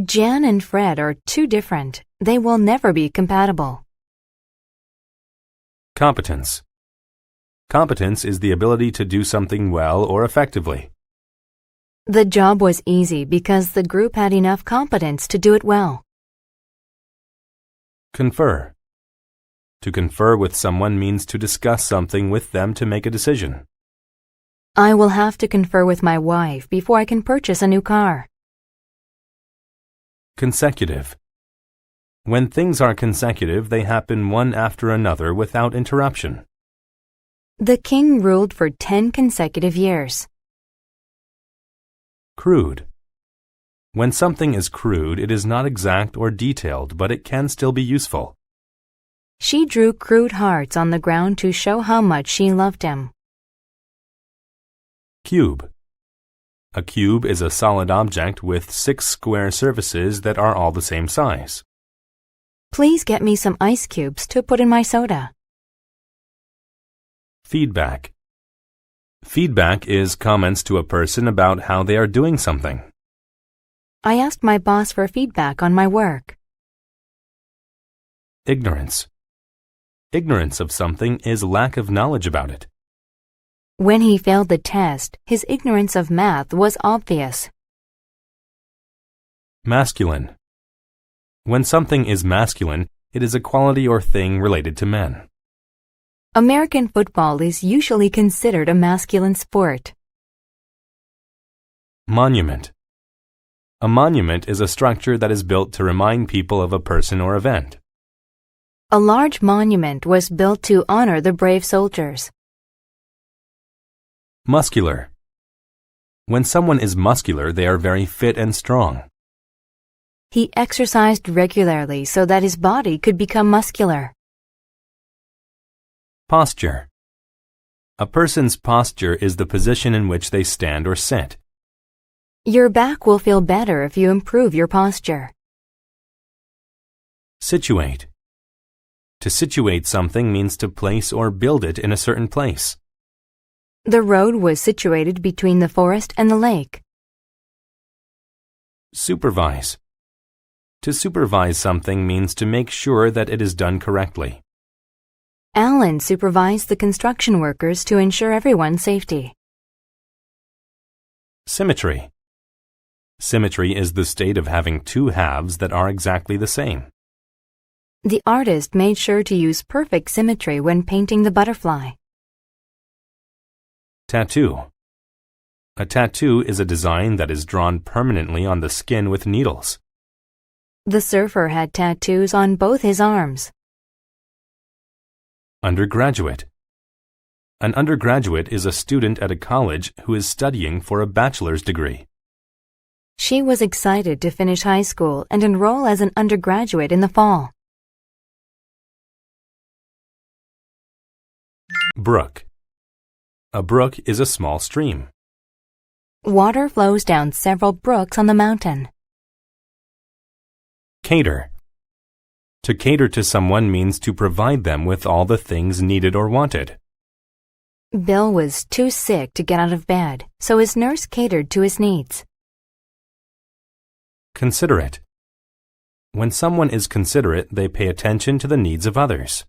Jan and Fred are too different. They will never be compatible. Competence. Competence is the ability to do something well or effectively. The job was easy because the group had enough competence to do it well. Confer. To confer with someone means to discuss something with them to make a decision. I will have to confer with my wife before I can purchase a new car. Consecutive. When things are consecutive, they happen one after another without interruption. The king ruled for 10 consecutive years. Crude. When something is crude, it is not exact or detailed, but it can still be useful. She drew crude hearts on the ground to show how much she loved him. Cube. A cube is a solid object with 6 square surfaces that are all the same size. Please get me some ice cubes to put in my soda. Feedback. Feedback is comments to a person about how they are doing something. I asked my boss for feedback on my work. Ignorance. Ignorance of something is lack of knowledge about it. When he failed the test, his ignorance of math was obvious. Masculine. When something is masculine, it is a quality or thing related to men. American football is usually considered a masculine sport. Monument. A monument is a structure that is built to remind people of a person or event. A large monument was built to honor the brave soldiers. Muscular. When someone is muscular, they are very fit and strong. He exercised regularly so that his body could become muscular. Posture. A person's posture is the position in which they stand or sit. Your back will feel better if you improve your posture. Situate. To situate something means to place or build it in a certain place. The road was situated between the forest and the lake. Supervise. To supervise something means to make sure that it is done correctly. Alan supervised the construction workers to ensure everyone's safety. Symmetry. Symmetry is the state of having 2 halves that are exactly the same. The artist made sure to use perfect symmetry when painting the butterfly. Tattoo. A tattoo is a design that is drawn permanently on the skin with needles. The surfer had tattoos on both his arms. Undergraduate. An undergraduate is a student at a college who is studying for a bachelor's degree. She was excited to finish high school and enroll as an undergraduate in the fall. Brook. A brook is a small stream. Water flows down several brooks on the mountain. Cater. To cater to someone means to provide them with all the things needed or wanted. Bill was too sick to get out of bed, so his nurse catered to his needs. Considerate. When someone is considerate, they pay attention to the needs of others.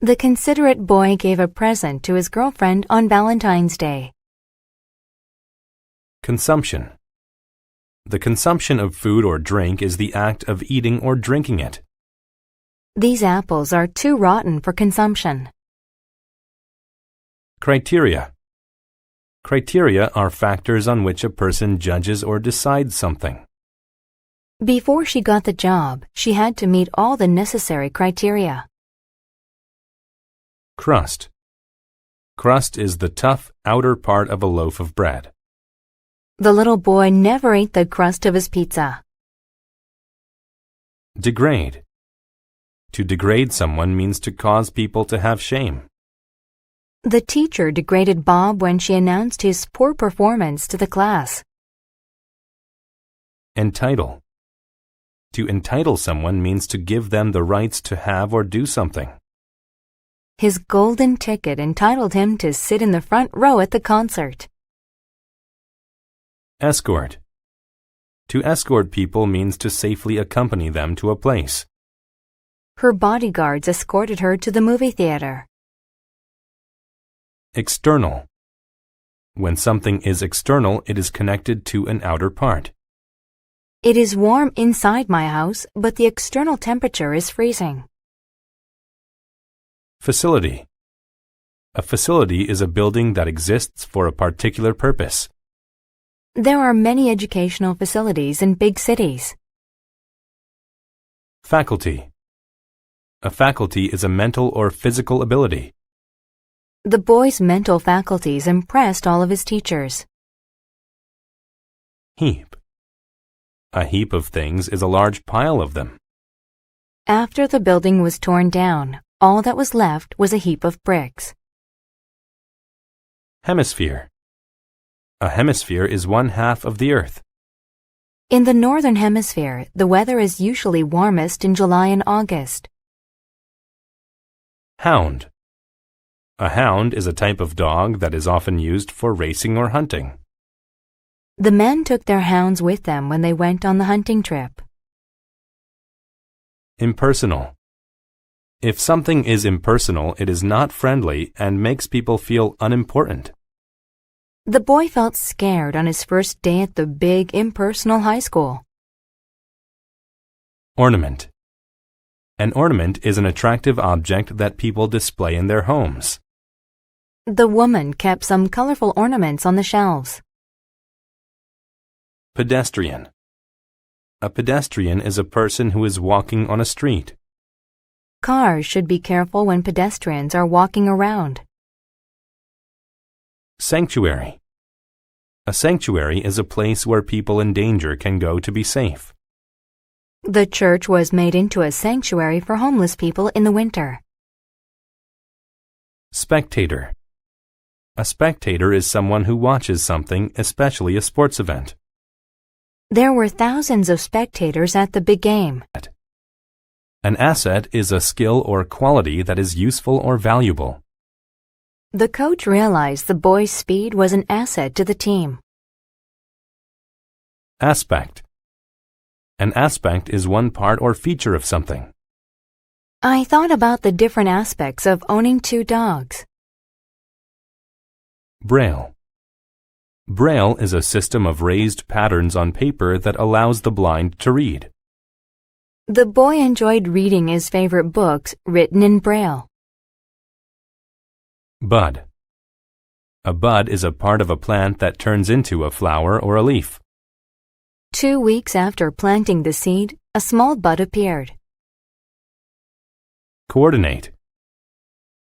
The considerate boy gave a present to his girlfriend on Valentine's Day. Consumption. The consumption of food or drink is the act of eating or drinking it. These apples are too rotten for consumption. Criteria. Criteria are factors on which a person judges or decides something. Before she got the job, she had to meet all the necessary criteria. Crust. Crust is the tough outer part of a loaf of bread. The little boy never ate the crust of his pizza. Degrade. To degrade someone means to cause people to have shame. The teacher degraded Bob when she announced his poor performance to the class. Entitle. To entitle someone means to give them the rights to have or do something. His golden ticket entitled him to sit in the front row at the concert. Escort. To escort people means to safely accompany them to a place. Her bodyguards escorted her to the movie theater. External. When something is external, it is connected to an outer part. It is warm inside my house, but the external temperature is freezing. Facility. A facility is a building that exists for a particular purpose. There are many educational facilities in big cities. Faculty. A faculty is a mental or physical ability. The boy's mental faculties impressed all of his teachers. Heap. A heap of things is a large pile of them. After the building was torn down, all that was left was a heap of bricks. Hemisphere. A hemisphere is one half of the earth. In the northern hemisphere, the weather is usually warmest in July and August. Hound. A hound is a type of dog that is often used for racing or hunting. The men took their hounds with them when they went on the hunting trip. Impersonal. If something is impersonal, it is not friendly and makes people feel unimportant. The boy felt scared on his first day at the big impersonal high school. Ornament. An ornament is an attractive object that people display in their homes. The woman kept some colorful ornaments on the shelves. Pedestrian. A pedestrian is a person who is walking on a street. Cars should be careful when pedestrians are walking around. Sanctuary. A sanctuary is a place where people in danger can go to be safe. The church was made into a sanctuary for homeless people in the winter. Spectator. A spectator is someone who watches something, especially a sports event. There were thousands of spectators at the big game. An asset is a skill or quality that is useful or valuable. The coach realized the boy's speed was an asset to the team. Aspect. An aspect is one part or feature of something. I thought about the different aspects of owning 2 dogs. Braille. Braille is a system of raised patterns on paper that allows the blind to read. The boy enjoyed reading his favorite books written in Braille. Bud. A bud is a part of a plant that turns into a flower or a leaf. 2 weeks after planting the seed, a small bud appeared. Coordinate.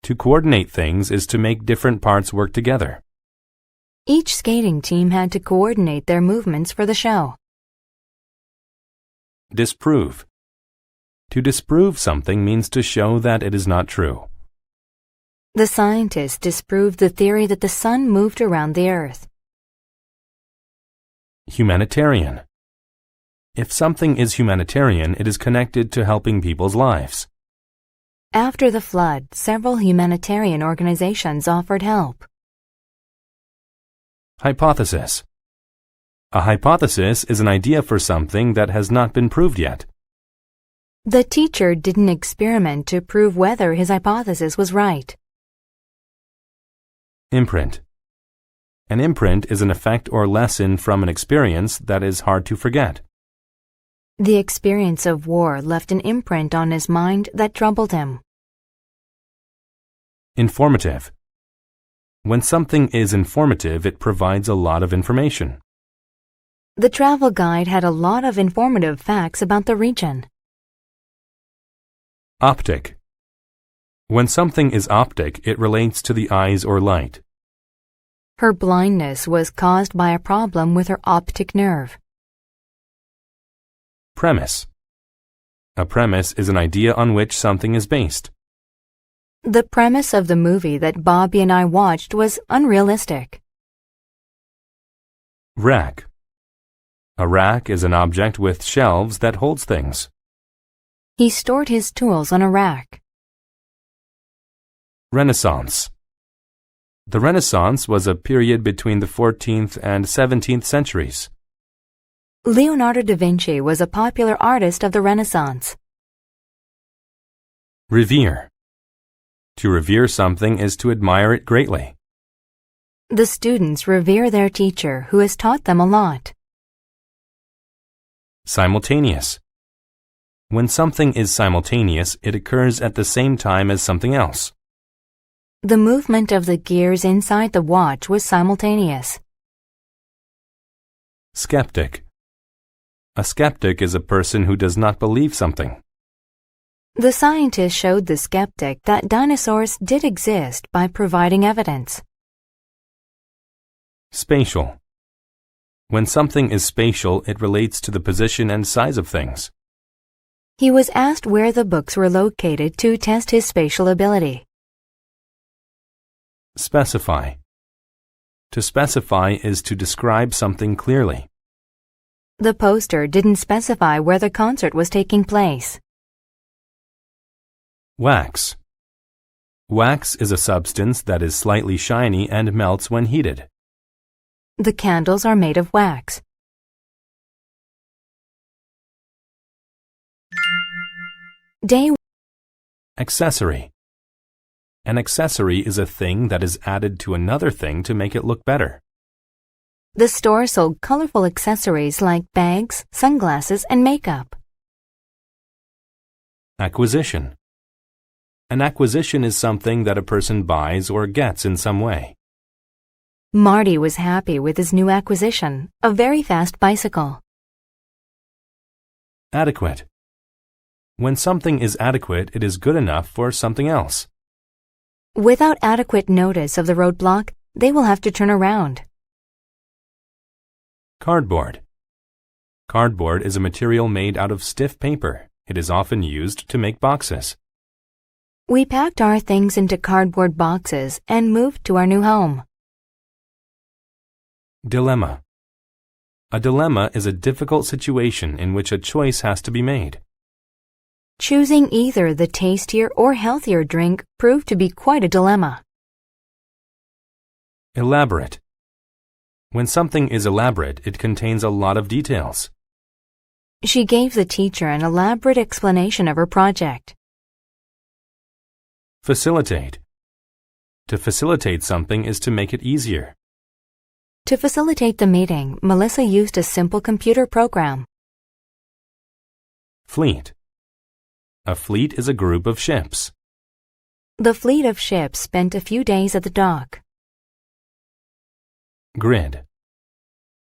To coordinate things is to make different parts work together. Each skating team had to coordinate their movements for the show. Disprove. To disprove something means to show that it is not true. The scientists disproved the theory that the sun moved around the earth. Humanitarian. If something is humanitarian, it is connected to helping people's lives. After the flood, several humanitarian organizations offered help. Hypothesis. A hypothesis is an idea for something that has not been proved yet. The teacher did an experiment to prove whether his hypothesis was right. Imprint. An imprint is an effect or lesson from an experience that is hard to forget. The experience of war left an imprint on his mind that troubled him. Informative. When something is informative, it provides a lot of information. The travel guide had a lot of informative facts about the region. Optic. When something is optic, it relates to the eyes or light. Her blindness was caused by a problem with her optic nerve. Premise. A premise is an idea on which something is based. The premise of the movie that Bobby and I watched was unrealistic. Rack. A rack is an object with shelves that holds things. He stored his tools on a rack. Renaissance. The Renaissance was a period between the 14th and 17th centuries. Leonardo da Vinci was a popular artist of the Renaissance. Revere. To revere something is to admire it greatly. The students revere their teacher who has taught them a lot. Simultaneous. When something is simultaneous, it occurs at the same time as something else. The movement of the gears inside the watch was simultaneous. Skeptic. A skeptic is a person who does not believe something. The scientists showed the skeptic that dinosaurs did exist by providing evidence. Spatial. When something is spatial, it relates to the position and size of things. He was asked where the books were located to test his spatial ability. Specify. To specify is to describe something clearly. The poster didn't specify where the concert was taking place. Wax. Wax is a substance that is slightly shiny and melts when heated. The candles are made of wax. Day. Accessory. An accessory is a thing that is added to another thing to make it look better. The store sold colorful accessories like bags, sunglasses, and makeup. Acquisition. An acquisition is something that a person buys or gets in some way. Marty was happy with his new acquisition, a very fast bicycle. Adequate. When something is adequate, it is good enough for something else. Without adequate notice of the roadblock, they will have to turn around. Cardboard. Cardboard is a material made out of stiff paper. It is often used to make boxes. We packed our things into cardboard boxes and moved to our new home. Dilemma. A dilemma is a difficult situation in which a choice has to be made. Choosing either the tastier or healthier drink proved to be quite a dilemma. Elaborate. When something is elaborate, it contains a lot of details. She gave the teacher an elaborate explanation of her project. Facilitate. To facilitate something is to make it easier. To facilitate the meeting, Melissa used a simple computer program. Fleet. A fleet is a group of ships. The fleet of ships spent a few days at the dock. Grid.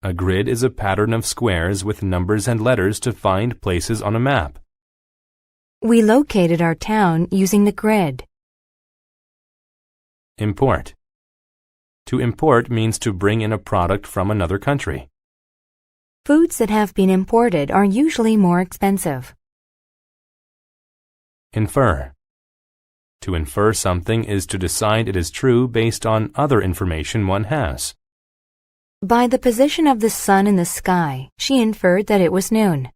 A grid is a pattern of squares with numbers and letters to find places on a map. We located our town using the grid. Import. To import means to bring in a product from another country. Foods that have been imported are usually more expensive. Infer. To infer something is to decide it is true based on other information one has. By the position of the sun in the sky, she inferred that it was noon.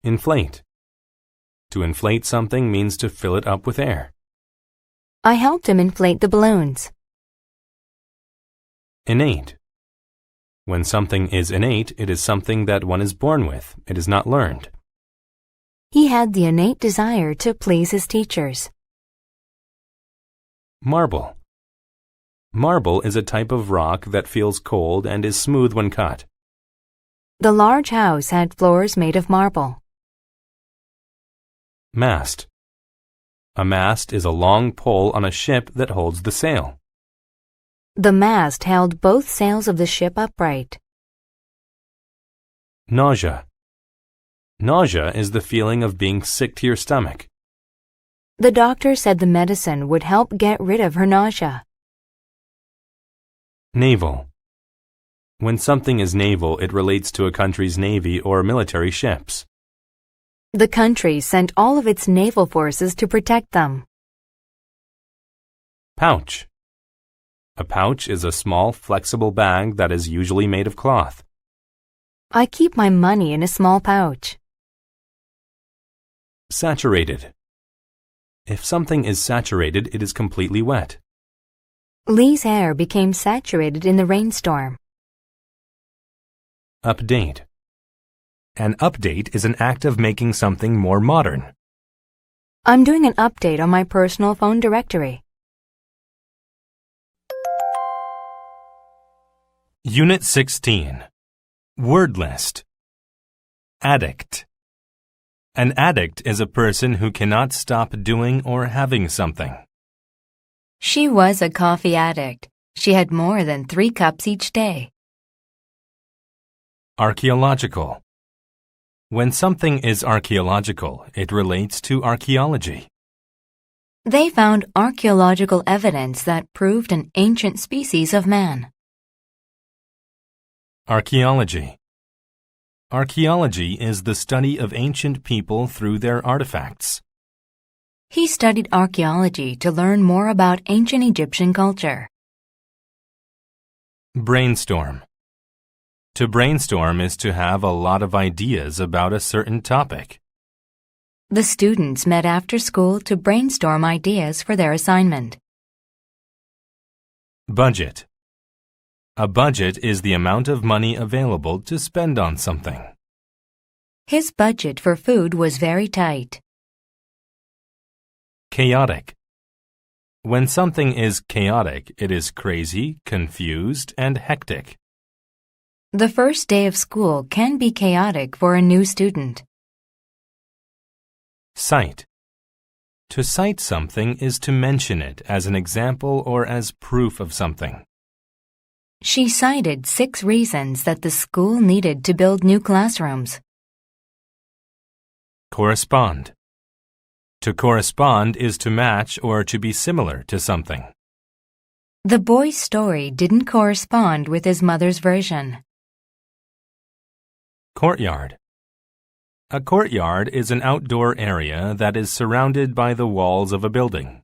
Inflate. To inflate something means to fill it up with air. I helped him inflate the balloons. Innate. When something is innate, it is something that one is born with. It is not learned. He had the innate desire to please his teachers. Marble. Marble is a type of rock that feels cold and is smooth when cut. The large house had floors made of marble. Mast. A mast is a long pole on a ship that holds the sail. The mast held both sails of the ship upright. Nausea. Nausea is the feeling of being sick to your stomach. The doctor said the medicine would help get rid of her nausea. Naval. When something is naval, it relates to a country's navy or military ships. The country sent all of its naval forces to protect them. Pouch. A pouch is a small, flexible bag that is usually made of cloth. I keep my money in a small pouch. Saturated. If something is saturated, it is completely wet. Lee's hair became saturated in the rainstorm. Update. An update is an act of making something more modern. I'm doing an update on my personal phone directory. Unit 16. Word list. Addict. An addict is a person who cannot stop doing or having something. She was a coffee addict. She had more than 3 cups each day. Archaeological. When something is archaeological, it relates to archaeology. They found archaeological evidence that proved an ancient species of man. Archaeology. Archaeology is the study of ancient people through their artifacts. He studied archaeology to learn more about ancient Egyptian culture. Brainstorm. To brainstorm is to have a lot of ideas about a certain topic. The students met after school to brainstorm ideas for their assignment. Budget. A budget is the amount of money available to spend on something. His budget for food was very tight. Chaotic. When something is chaotic, it is crazy, confused, and hectic. The first day of school can be chaotic for a new student. Cite. To cite something is to mention it as an example or as proof of something. She cited 6 reasons that the school needed to build new classrooms. Correspond. To correspond is to match or to be similar to something. The boy's story didn't correspond with his mother's version. Courtyard. A courtyard is an outdoor area that is surrounded by the walls of a building.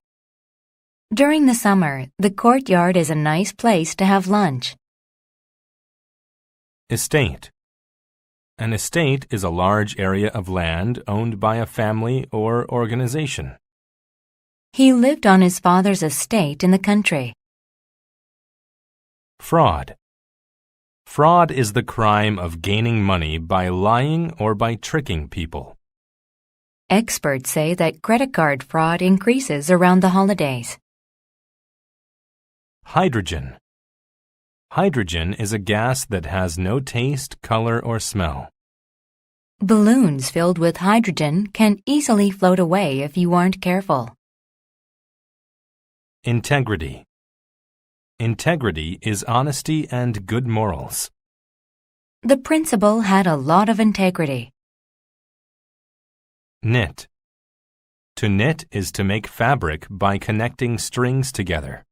During the summer, the courtyard is a nice place to have lunch. Estate. An estate is a large area of land owned by a family or organization. He lived on his father's estate in the country. Fraud. Fraud is the crime of gaining money by lying or by tricking people. Experts say that credit card fraud increases around the holidays. Hydrogen. Hydrogen is a gas that has no taste, color, or smell. Balloons filled with hydrogen can easily float away if you aren't careful. Integrity. Integrity is honesty and good morals. The principal had a lot of integrity. Knit. To knit is to make fabric by connecting strings together.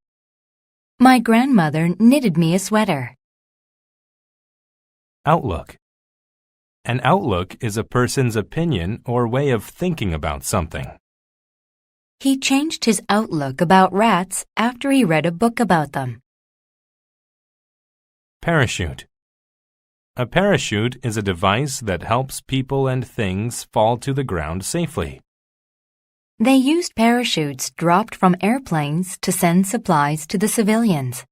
My grandmother knitted me a sweater. Outlook. An outlook is a person's opinion or way of thinking about something. He changed his outlook about rats after he read a book about them. Parachute. A parachute is a device that helps people and things fall to the ground safely. They used parachutes dropped from airplanes to send supplies to the civilians.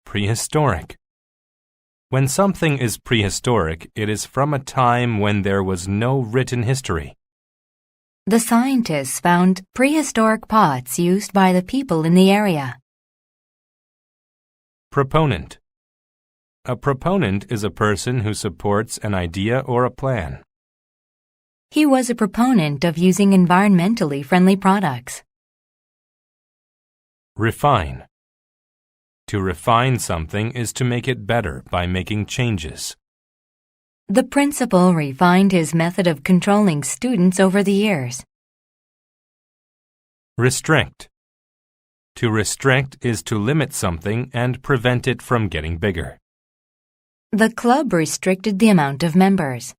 Prehistoric. When something is prehistoric, it is from a time when there was no written history. The scientists found prehistoric pots used by the people in the area. Proponent. A proponent is a person who supports an idea or a plan. He was a proponent of using environmentally friendly products. Refine. To refine something is to make it better by making changes. The principal refined his method of controlling students over the years. Restrict. To restrict is to limit something and prevent it from getting bigger. The club restricted the amount of members.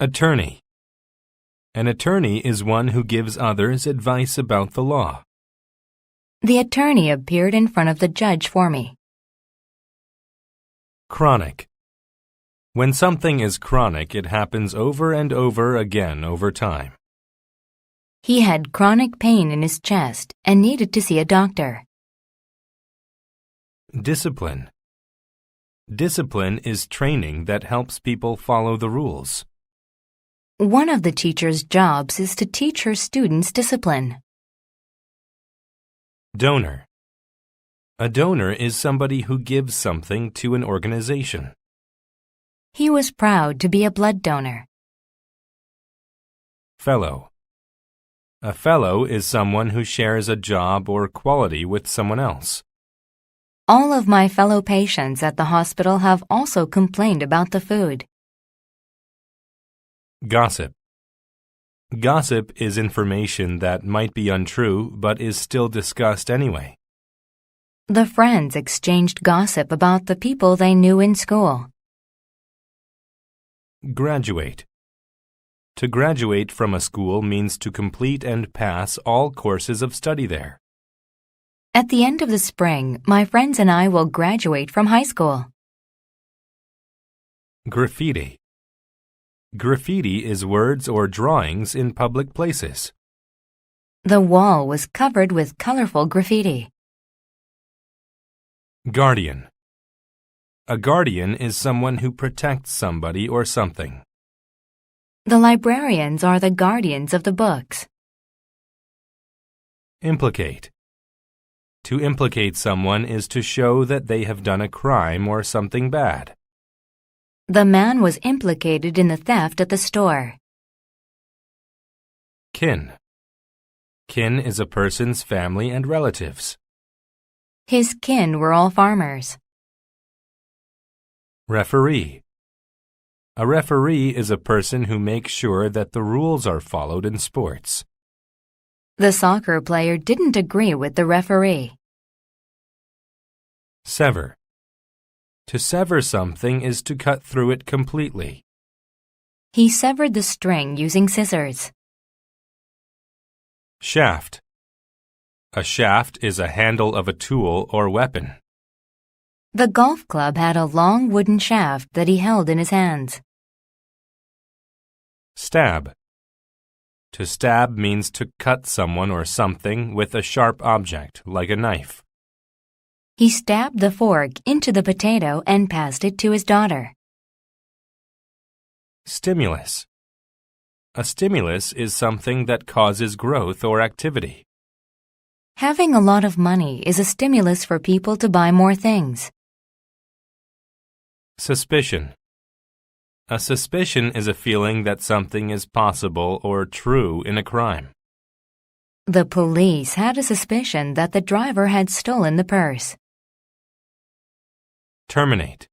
Attorney. An attorney is one who gives others advice about the law. The attorney appeared in front of the judge for me. Chronic. When something is chronic, it happens over and over again over time. He had chronic pain in his chest and needed to see a doctor. Discipline. Discipline is training that helps people follow the rules. One of the teacher's jobs is to teach her students discipline. Donor. A donor is somebody who gives something to an organization. He was proud to be a blood donor. Fellow. A fellow is someone who shares a job or quality with someone else. All of my fellow patients at the hospital have also complained about the food. Gossip. Gossip is information that might be untrue but is still discussed anyway. The friends exchanged gossip about the people they knew in school. Graduate. To graduate from a school means to complete and pass all courses of study there. At the end of the spring, my friends and I will graduate from high school. Graffiti. Graffiti is words or drawings in public places. The wall was covered with colorful graffiti. Guardian. A guardian is someone who protects somebody or something. The librarians are the guardians of the books. Implicate. To implicate someone is to show that they have done a crime or something bad. The man was implicated in the theft at the store. Kin. Kin is a person's family and relatives. His kin were all farmers. Referee. A referee is a person who makes sure that the rules are followed in sports. The soccer player didn't agree with the referee. Sever. To sever something is to cut through it completely. He severed the string using scissors. Shaft. A shaft is a handle of a tool or weapon. The golf club had a long wooden shaft that he held in his hands. Stab. To stab means to cut someone or something with a sharp object, like a knife. He stabbed the fork into the potato and passed it to his daughter. Stimulus. A stimulus is something that causes growth or activity. Having a lot of money is a stimulus for people to buy more things. Suspicion. A suspicion is a feeling that something is possible or true in a crime. The police had a suspicion that the driver had stolen the purse. Terminate.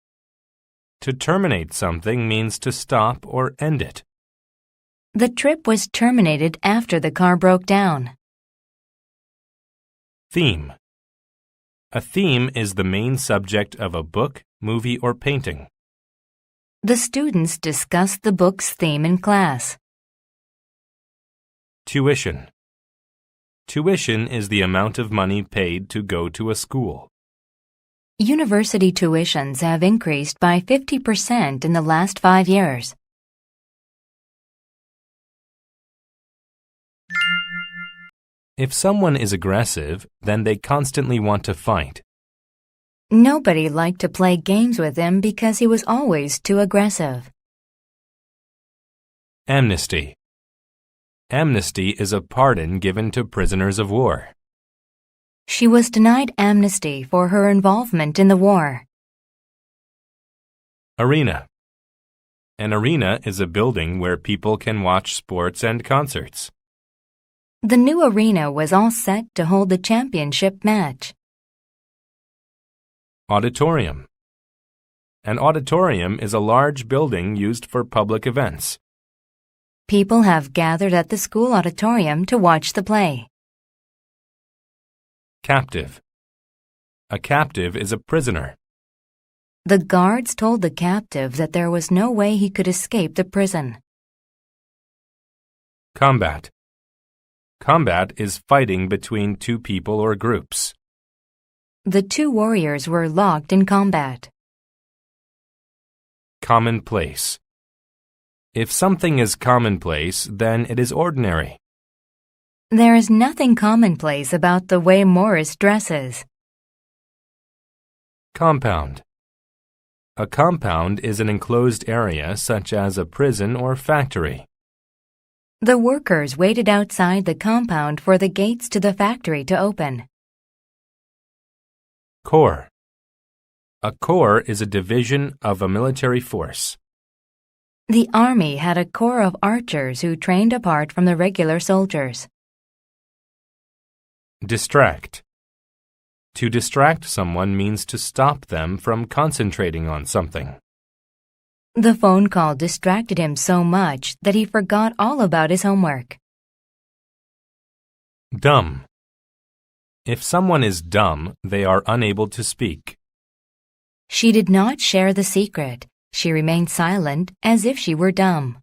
To terminate something means to stop or end it. The trip was terminated after the car broke down. Theme. A theme is the main subject of a book, movie, or painting. The students discussed the book's theme in class. Tuition. Tuition is the amount of money paid to go to a school. University tuitions have increased by 50% in the last 5 years. If someone is aggressive, then they constantly want to fight. Nobody liked to play games with him because he was always too aggressive. Amnesty. Amnesty is a pardon given to prisoners of war. She was denied amnesty for her involvement in the war. Arena. An arena is a building where people can watch sports and concerts. The new arena was all set to hold the championship match. Auditorium. An auditorium is a large building used for public events. People have gathered at the school auditorium to watch the play. Captive. A captive is a prisoner. The guards told the captive that there was no way he could escape the prison. Combat. Combat is fighting between two people or groups. The two warriors were locked in combat. Commonplace. If something is commonplace, then it is ordinary. There is nothing commonplace about the way Morris dresses. Compound. A compound is an enclosed area such as a prison or factory. The workers waited outside the compound for the gates to the factory to open. Corps. A corps is a division of a military force. The army had a corps of archers who trained apart from the regular soldiers. Distract. To distract someone means to stop them from concentrating on something. The phone call distracted him so much that he forgot all about his homework. Dumb. If someone is dumb, they are unable to speak. She did not share the secret. She remained silent as if she were dumb.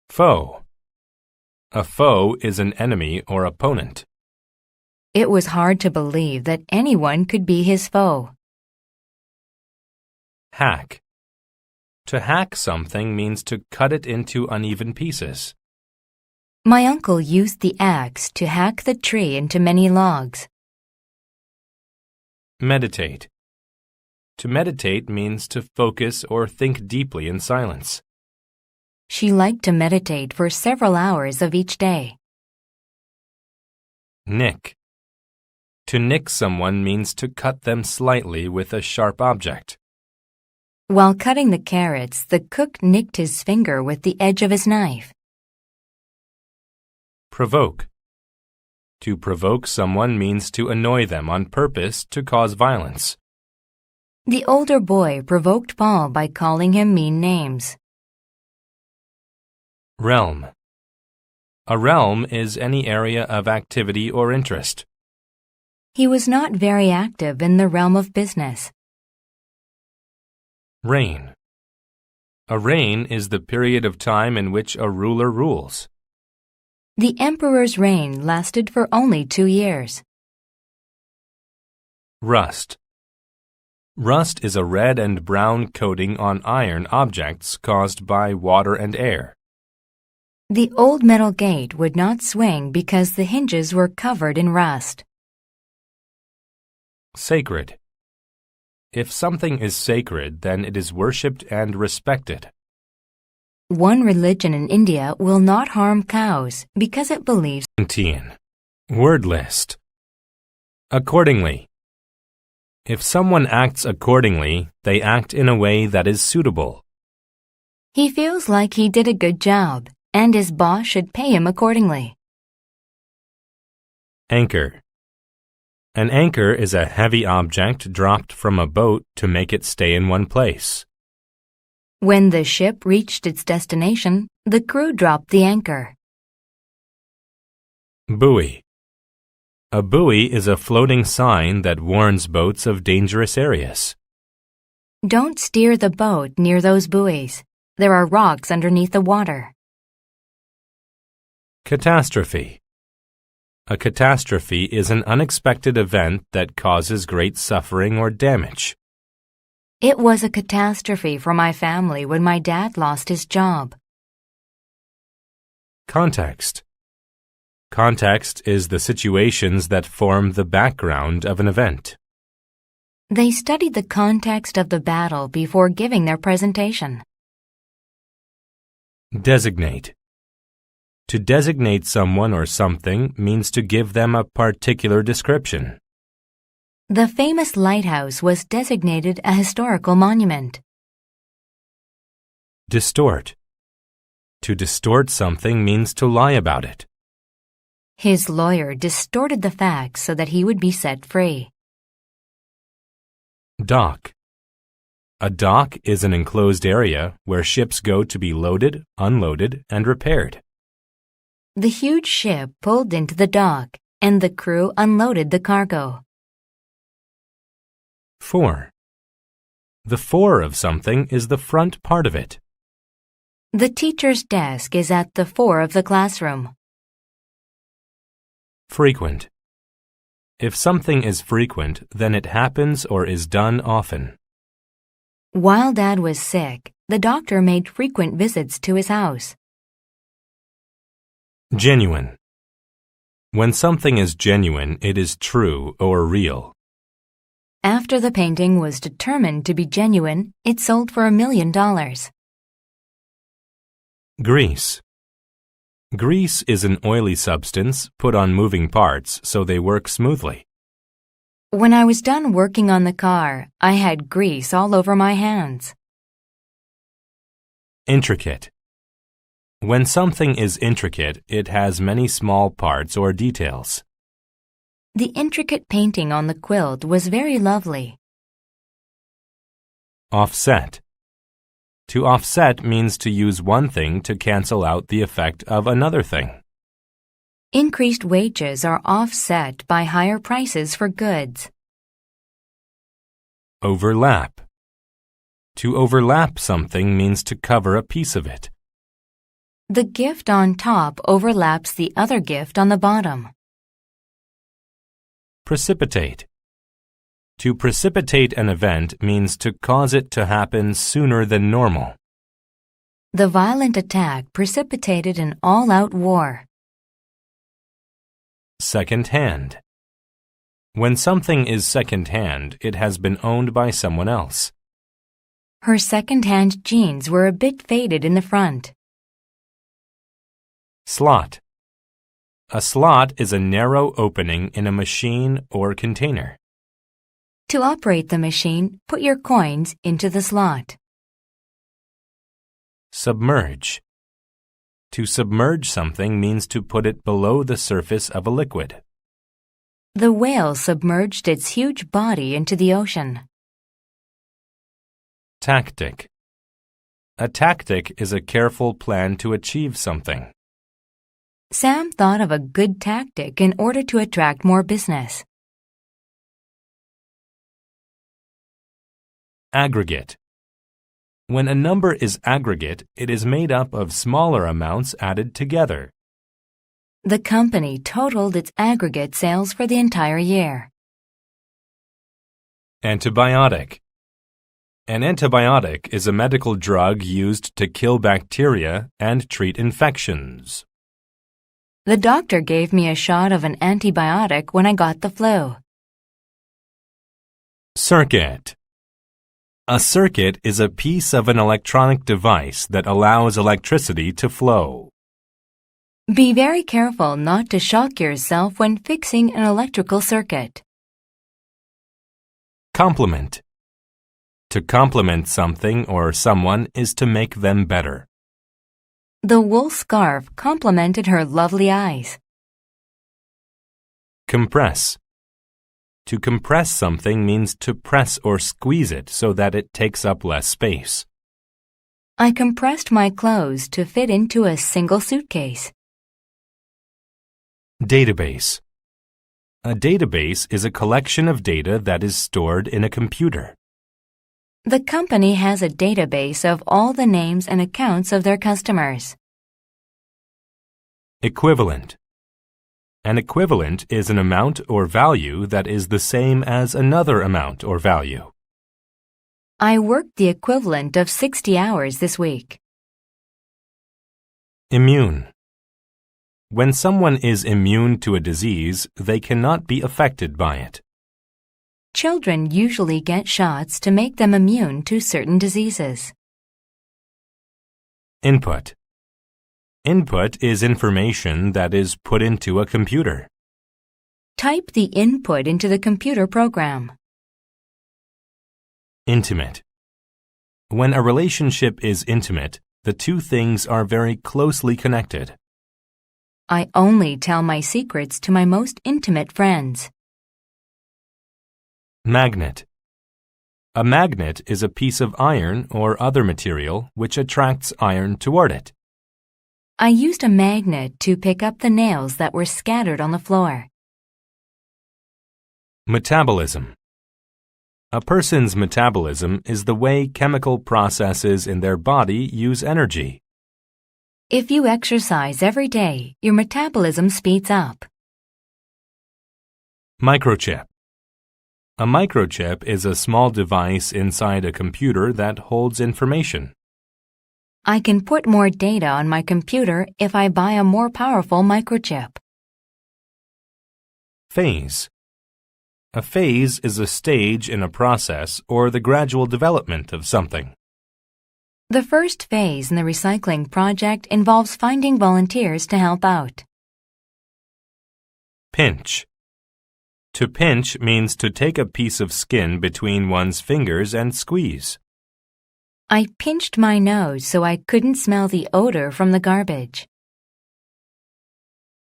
Foe. A foe is an enemy or opponent. It was hard to believe that anyone could be his foe. Hack. To hack something means to cut it into uneven pieces. My uncle used the axe to hack the tree into many logs. Meditate. To meditate means to focus or think deeply in silence. She liked to meditate for several hours of each day. Nick. To nick someone means to cut them slightly with a sharp object. While cutting the carrots, the cook nicked his finger with the edge of his knife. Provoke. To provoke someone means to annoy them on purpose to cause violence. The older boy provoked Paul by calling him mean names. Realm. A realm is any area of activity or interest. He was not very active in the realm of business. Reign. A reign is the period of time in which a ruler rules. The emperor's reign lasted for only 2 years. Rust. Rust is a red and brown coating on iron objects caused by water and air. The old metal gate would not swing because the hinges were covered in rust. Sacred. If something is sacred, then it is worshipped and respected. One religion in India will not harm cows because it believes. 17. Word list. Accordingly. If someone acts accordingly, they act in a way that is suitable. He feels like he did a good job, and his boss should pay him accordingly. Anchor. An anchor is a heavy object dropped from a boat to make it stay in one place. When the ship reached its destination, the crew dropped the anchor. Buoy. A buoy is a floating sign that warns boats of dangerous areas. Don't steer the boat near those buoys. There are rocks underneath the water. Catastrophe. A catastrophe is an unexpected event that causes great suffering or damage. It was a catastrophe for my family when my dad lost his job. Context. Context is the situations that form the background of an event. They studied the context of the battle before giving their presentation. Designate. To designate someone or something means to give them a particular description. The famous lighthouse was designated a historical monument. Distort. To distort something means to lie about it. His lawyer distorted the facts so that he would be set free. Dock. A dock is an enclosed area where ships go to be loaded, unloaded, and repaired. The huge ship pulled into the dock, and the crew unloaded the cargo. 4. The fore of something is the front part of it. The teacher's desk is at the fore of the classroom. Frequent. If something is frequent, then it happens or is done often. While Dad was sick, the doctor made frequent visits to his house. Genuine. When something is genuine, it is true or real. After the painting was determined to be genuine, it sold for $1 million. Grease. Grease is an oily substance put on moving parts so they work smoothly. When I was done working on the car, I had grease all over my hands. Intricate. When something is intricate, it has many small parts or details. The intricate painting on the quilt was very lovely. Offset. To offset means to use one thing to cancel out the effect of another thing. Increased wages are offset by higher prices for goods. Overlap. To overlap something means to cover a piece of it. The gift on top overlaps the other gift on the bottom. Precipitate. To precipitate an event means to cause it to happen sooner than normal. The violent attack precipitated an all-out war. Second-hand. When something is second-hand, it has been owned by someone else. Her second-hand jeans were a bit faded in the front. Slot. A slot is a narrow opening in a machine or container. To operate the machine, put your coins into the slot. Submerge. To submerge something means to put it below the surface of a liquid. The whale submerged its huge body into the ocean. Tactic. A tactic is a careful plan to achieve something. Sam thought of a good tactic in order to attract more business. Aggregate. When a number is aggregate, it is made up of smaller amounts added together. The company totaled its aggregate sales for the entire year. Antibiotic. An antibiotic is a medical drug used to kill bacteria and treat infections. The doctor gave me a shot of an antibiotic when I got the flu. Circuit. A circuit is a piece of an electronic device that allows electricity to flow. Be very careful not to shock yourself when fixing an electrical circuit. Compliment. To compliment something or someone is to make them better. The wool scarf complimented her lovely eyes. Compress. To compress something means to press or squeeze it so that it takes up less space. I compressed my clothes to fit into a single suitcase. Database. A database is a collection of data that is stored in a computer. The company has a database of all the names and accounts of their customers. Equivalent. An equivalent is an amount or value that is the same as another amount or value. I worked the equivalent of 60 hours this week. Immune. When someone is immune to a disease, they cannot be affected by it. Children usually get shots to make them immune to certain diseases. Input. Input is information that is put into a computer. Type the input into the computer program. Intimate. When a relationship is intimate, the two things are very closely connected. I only tell my secrets to my most intimate friends. Magnet. A magnet is a piece of iron or other material which attracts iron toward it. I used a magnet to pick up the nails that were scattered on the floor. Metabolism. A person's metabolism is the way chemical processes in their body use energy. If you exercise every day, your metabolism speeds up. Microchip. A microchip is a small device inside a computer that holds information. I can put more data on my computer if I buy a more powerful microchip. Phase. A phase is a stage in a process or the gradual development of something. The first phase in the recycling project involves finding volunteers to help out. Pinch. To pinch means to take a piece of skin between one's fingers and squeeze. I pinched my nose so I couldn't smell the odor from the garbage.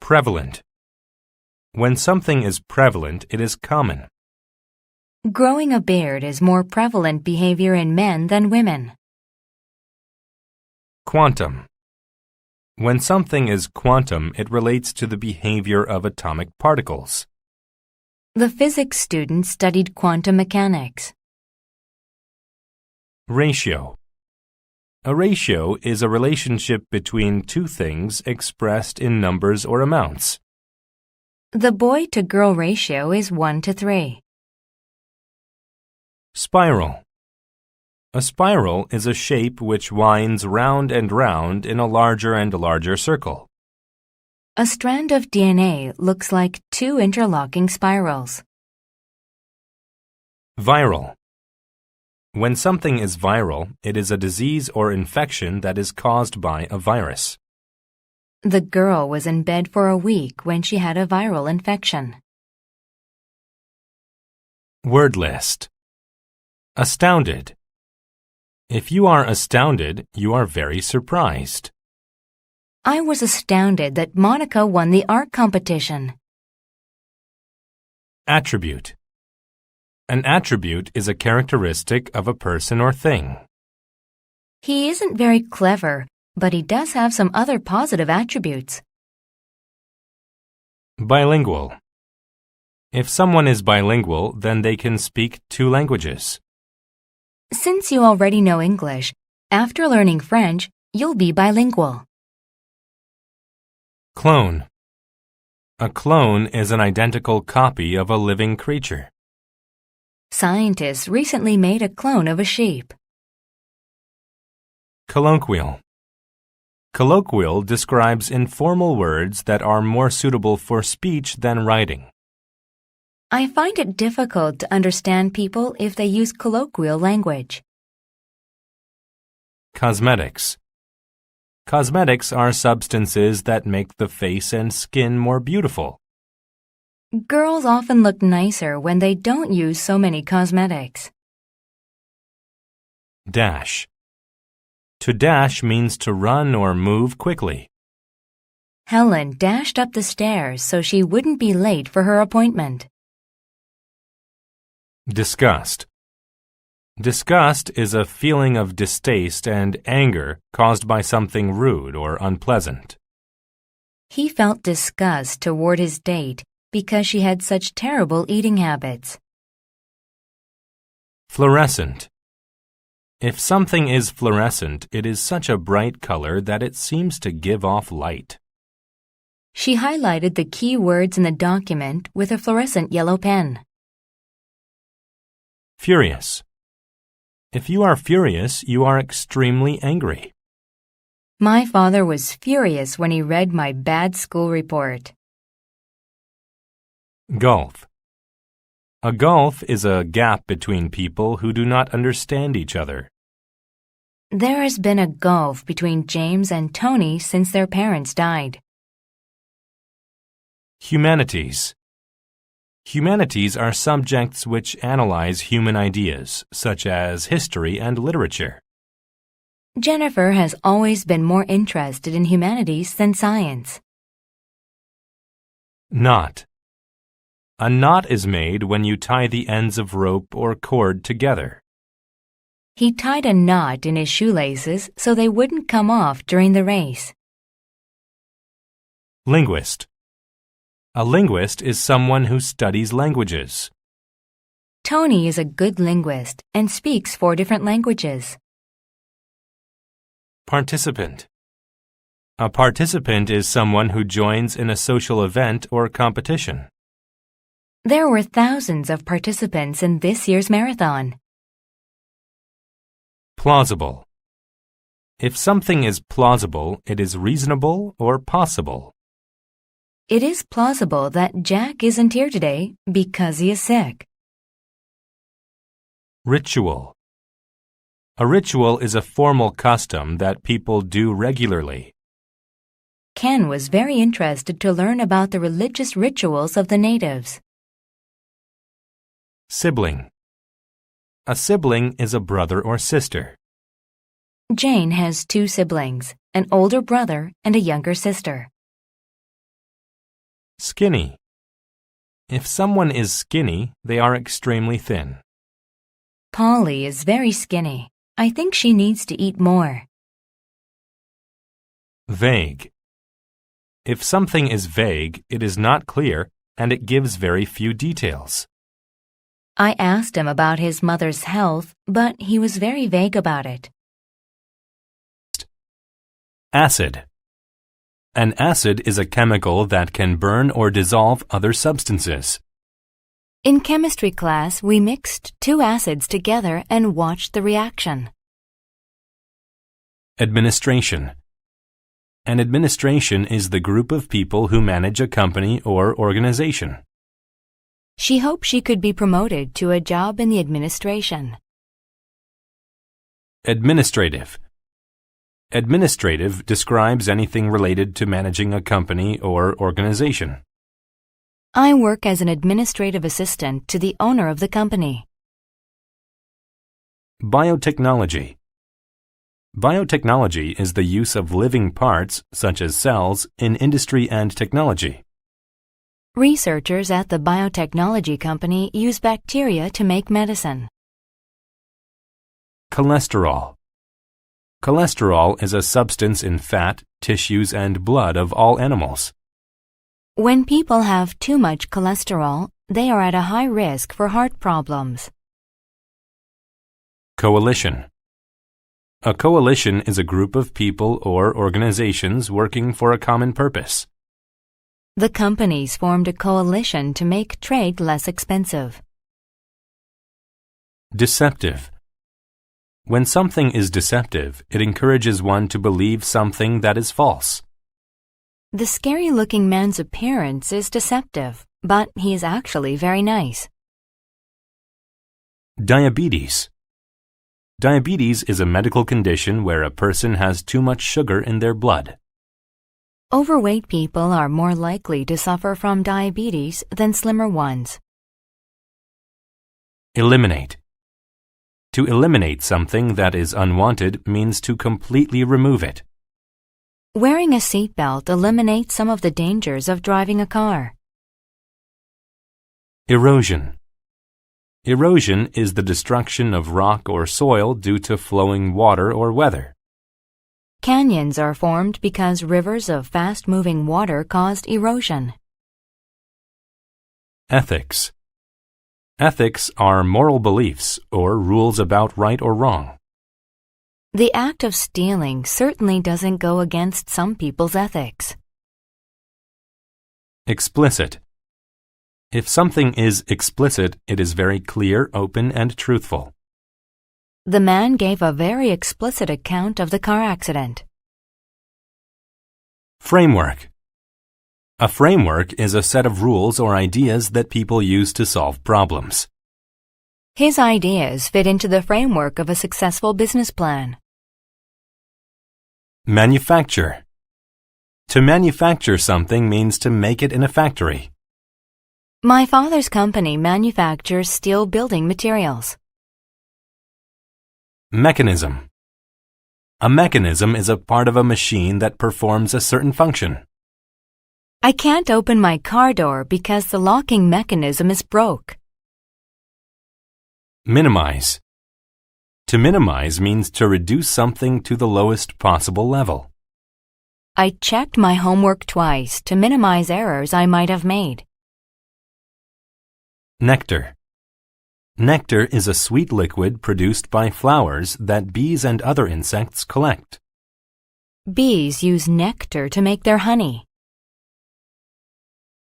Prevalent. When something is prevalent, it is common. Growing a beard is more prevalent behavior in men than women. Quantum. When something is quantum, it relates to the behavior of atomic particles. The physics student studied quantum mechanics. Ratio. A ratio is a relationship between two things expressed in numbers or amounts. The boy-to-girl ratio is 1:3. Spiral. A spiral is a shape which winds round and round in a larger and larger circle. A strand of DNA looks like two interlocking spirals. Viral. When something is viral, it is a disease or infection that is caused by a virus. The girl was in bed for a week when she had a viral infection. Word list. Astounded. If you are astounded, you are very surprised. I was astounded that Monica won the art competition. Attribute. An attribute is a characteristic of a person or thing. He isn't very clever, but he does have some other positive attributes. Bilingual. If someone is bilingual, then they can speak two languages. Since you already know English, after learning French, you'll be bilingual. Clone. A clone is an identical copy of a living creature. Scientists recently made a clone of a sheep. Colloquial. Colloquial describes informal words that are more suitable for speech than writing. I find it difficult to understand people if they use colloquial language. Cosmetics. Cosmetics are substances that make the face and skin more beautiful. Girls often look nicer when they don't use so many cosmetics. Dash. To dash means to run or move quickly. Helen dashed up the stairs so she wouldn't be late for her appointment. Disgust. Disgust is a feeling of distaste and anger caused by something rude or unpleasant. He felt disgust toward his date because she had such terrible eating habits. Fluorescent. If something is fluorescent, it is such a bright color that it seems to give off light. She highlighted the key words in the document with a fluorescent yellow pen. Furious. If you are furious, you are extremely angry. My father was furious when he read my bad school report. Gulf. A gulf is a gap between people who do not understand each other. There has been a gulf between James and Tony since their parents died. Humanities. Humanities are subjects which analyze human ideas, such as history and literature. Jennifer has always been more interested in humanities than science. Knot. A knot is made when you tie the ends of rope or cord together. He tied a knot in his shoelaces so they wouldn't come off during the race. Linguist. A linguist is someone who studies languages. Tony is a good linguist and speaks 4 different languages. Participant. A participant is someone who joins in a social event or competition. There were thousands of participants in this year's marathon. Plausible. If something is plausible, it is reasonable or possible. It is plausible that Jack isn't here today because he is sick. Ritual. A ritual is a formal custom that people do regularly. Ken was very interested to learn about the religious rituals of the natives. Sibling. A sibling is a brother or sister. Jane has 2 siblings, an older brother and a younger sister. Skinny. If someone is skinny, they are extremely thin. Polly is very skinny. I think she needs to eat more. Vague. If something is vague, it is not clear and it gives very few details. I asked him about his mother's health, but he was very vague about it. Acid. An acid is a chemical that can burn or dissolve other substances. In chemistry class, we mixed 2 acids together and watched the reaction. Administration. An administration is the group of people who manage a company or organization. She hoped she could be promoted to a job in the administration. Administrative. Administrative describes anything related to managing a company or organization. I work as an administrative assistant to the owner of the company. Biotechnology. Biotechnology is the use of living parts, such as cells, in industry and technology. Researchers at the biotechnology company use bacteria to make medicine. Cholesterol. Cholesterol is a substance in fat, tissues, and blood of all animals. When people have too much cholesterol, they are at a high risk for heart problems. Coalition. A coalition is a group of people or organizations working for a common purpose. The companies formed a coalition to make trade less expensive. Deceptive. When something is deceptive, it encourages one to believe something that is false. The scary-looking man's appearance is deceptive, but he is actually very nice. Diabetes. Diabetes is a medical condition where a person has too much sugar in their blood. Overweight people are more likely to suffer from diabetes than slimmer ones. Eliminate. To eliminate something that is unwanted means to completely remove it. Wearing a seatbelt eliminates some of the dangers of driving a car. Erosion. Erosion is the destruction of rock or soil due to flowing water or weather. Canyons are formed because rivers of fast-moving water caused erosion. Ethics. Ethics are moral beliefs or rules about right or wrong. The act of stealing certainly doesn't go against some people's ethics. Explicit. If something is explicit, it is very clear, open, and truthful. The man gave a very explicit account of the car accident. Framework. A framework is a set of rules or ideas that people use to solve problems. His ideas fit into the framework of a successful business plan. Manufacture. To manufacture something means to make it in a factory. My father's company manufactures steel building materials. Mechanism. A mechanism is a part of a machine that performs a certain function. I can't open my car door because the locking mechanism is broke. Minimize. To minimize means to reduce something to the lowest possible level. I checked my homework twice to minimize errors I might have made. Nectar. Nectar is a sweet liquid produced by flowers that bees and other insects collect. Bees use nectar to make their honey.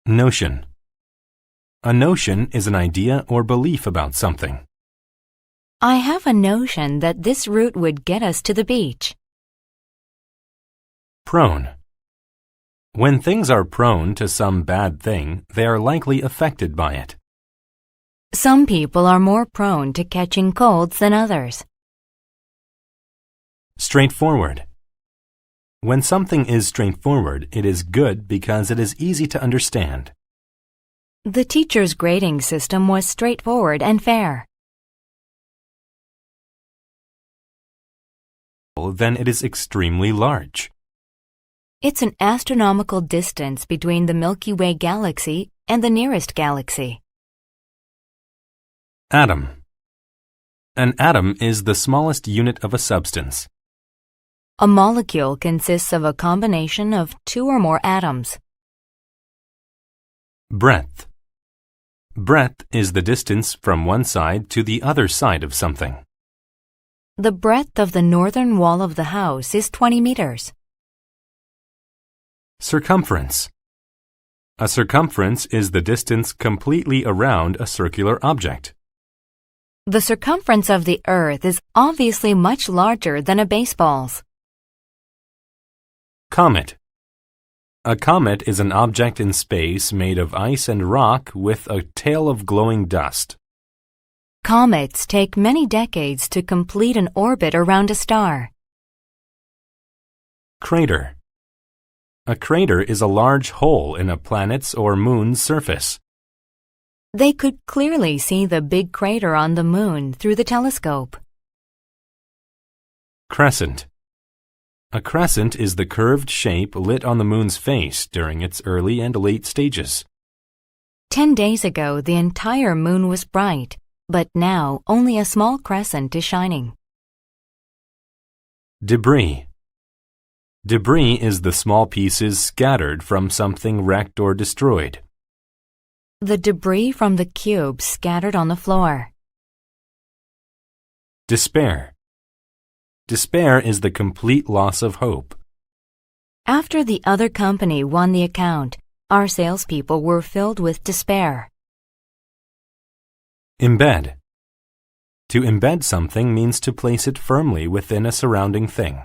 Notion. A notion is an idea or belief about something. I have a notion that this route would get us to the beach. Prone. When things are prone to some bad thing, they are likely affected by it. Some people are more prone to catching colds than others. Straightforward. When something is straightforward, it is good because it is easy to understand. The teacher's grading system was straightforward and fair. Then it is extremely large. It's an astronomical distance between the Milky Way galaxy and the nearest galaxy. Atom. An atom is the smallest unit of a substance. A molecule consists of a combination of two or more atoms. Breadth. Breadth is the distance from one side to the other side of something. The breadth of the northern wall of the house is 20 meters. Circumference. A circumference is the distance completely around a circular object. The circumference of the Earth is obviously much larger than a baseball's. Comet. A comet is an object in space made of ice and rock with a tail of glowing dust. Comets take many decades to complete an orbit around a star. Crater. A crater is a large hole in a planet's or moon's surface. They could clearly see the big crater on the moon through the telescope. Crescent. A crescent is the curved shape lit on the moon's face during its early and late stages. 10 days ago, the entire moon was bright, but now only a small crescent is shining. Debris. Debris is the small pieces scattered from something wrecked or destroyed. The debris from the cube scattered on the floor. Despair. Despair is the complete loss of hope. After the other company won the account, our salespeople were filled with despair. Embed. To embed something means to place it firmly within a surrounding thing.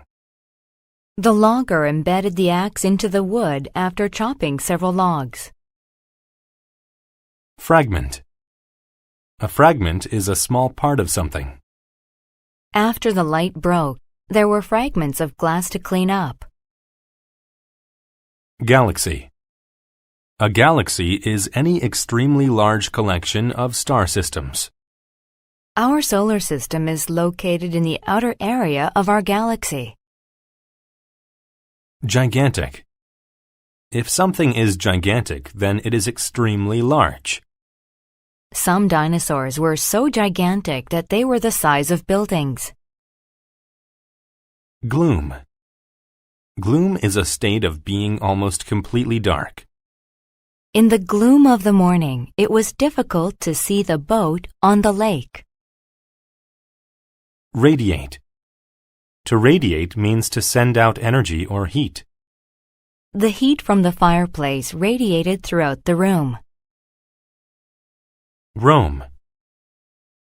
The logger embedded the axe into the wood after chopping several logs. Fragment. A fragment is a small part of something. After the light broke, there were fragments of glass to clean up. Galaxy. A galaxy is any extremely large collection of star systems. Our solar system is located in the outer area of our galaxy. Gigantic. If something is gigantic, then it is extremely large. Some dinosaurs were so gigantic that they were the size of buildings. Gloom. Gloom is a state of being almost completely dark. In the gloom of the morning, it was difficult to see the boat on the lake. Radiate. To radiate means to send out energy or heat. The heat from the fireplace radiated throughout the room. Roam.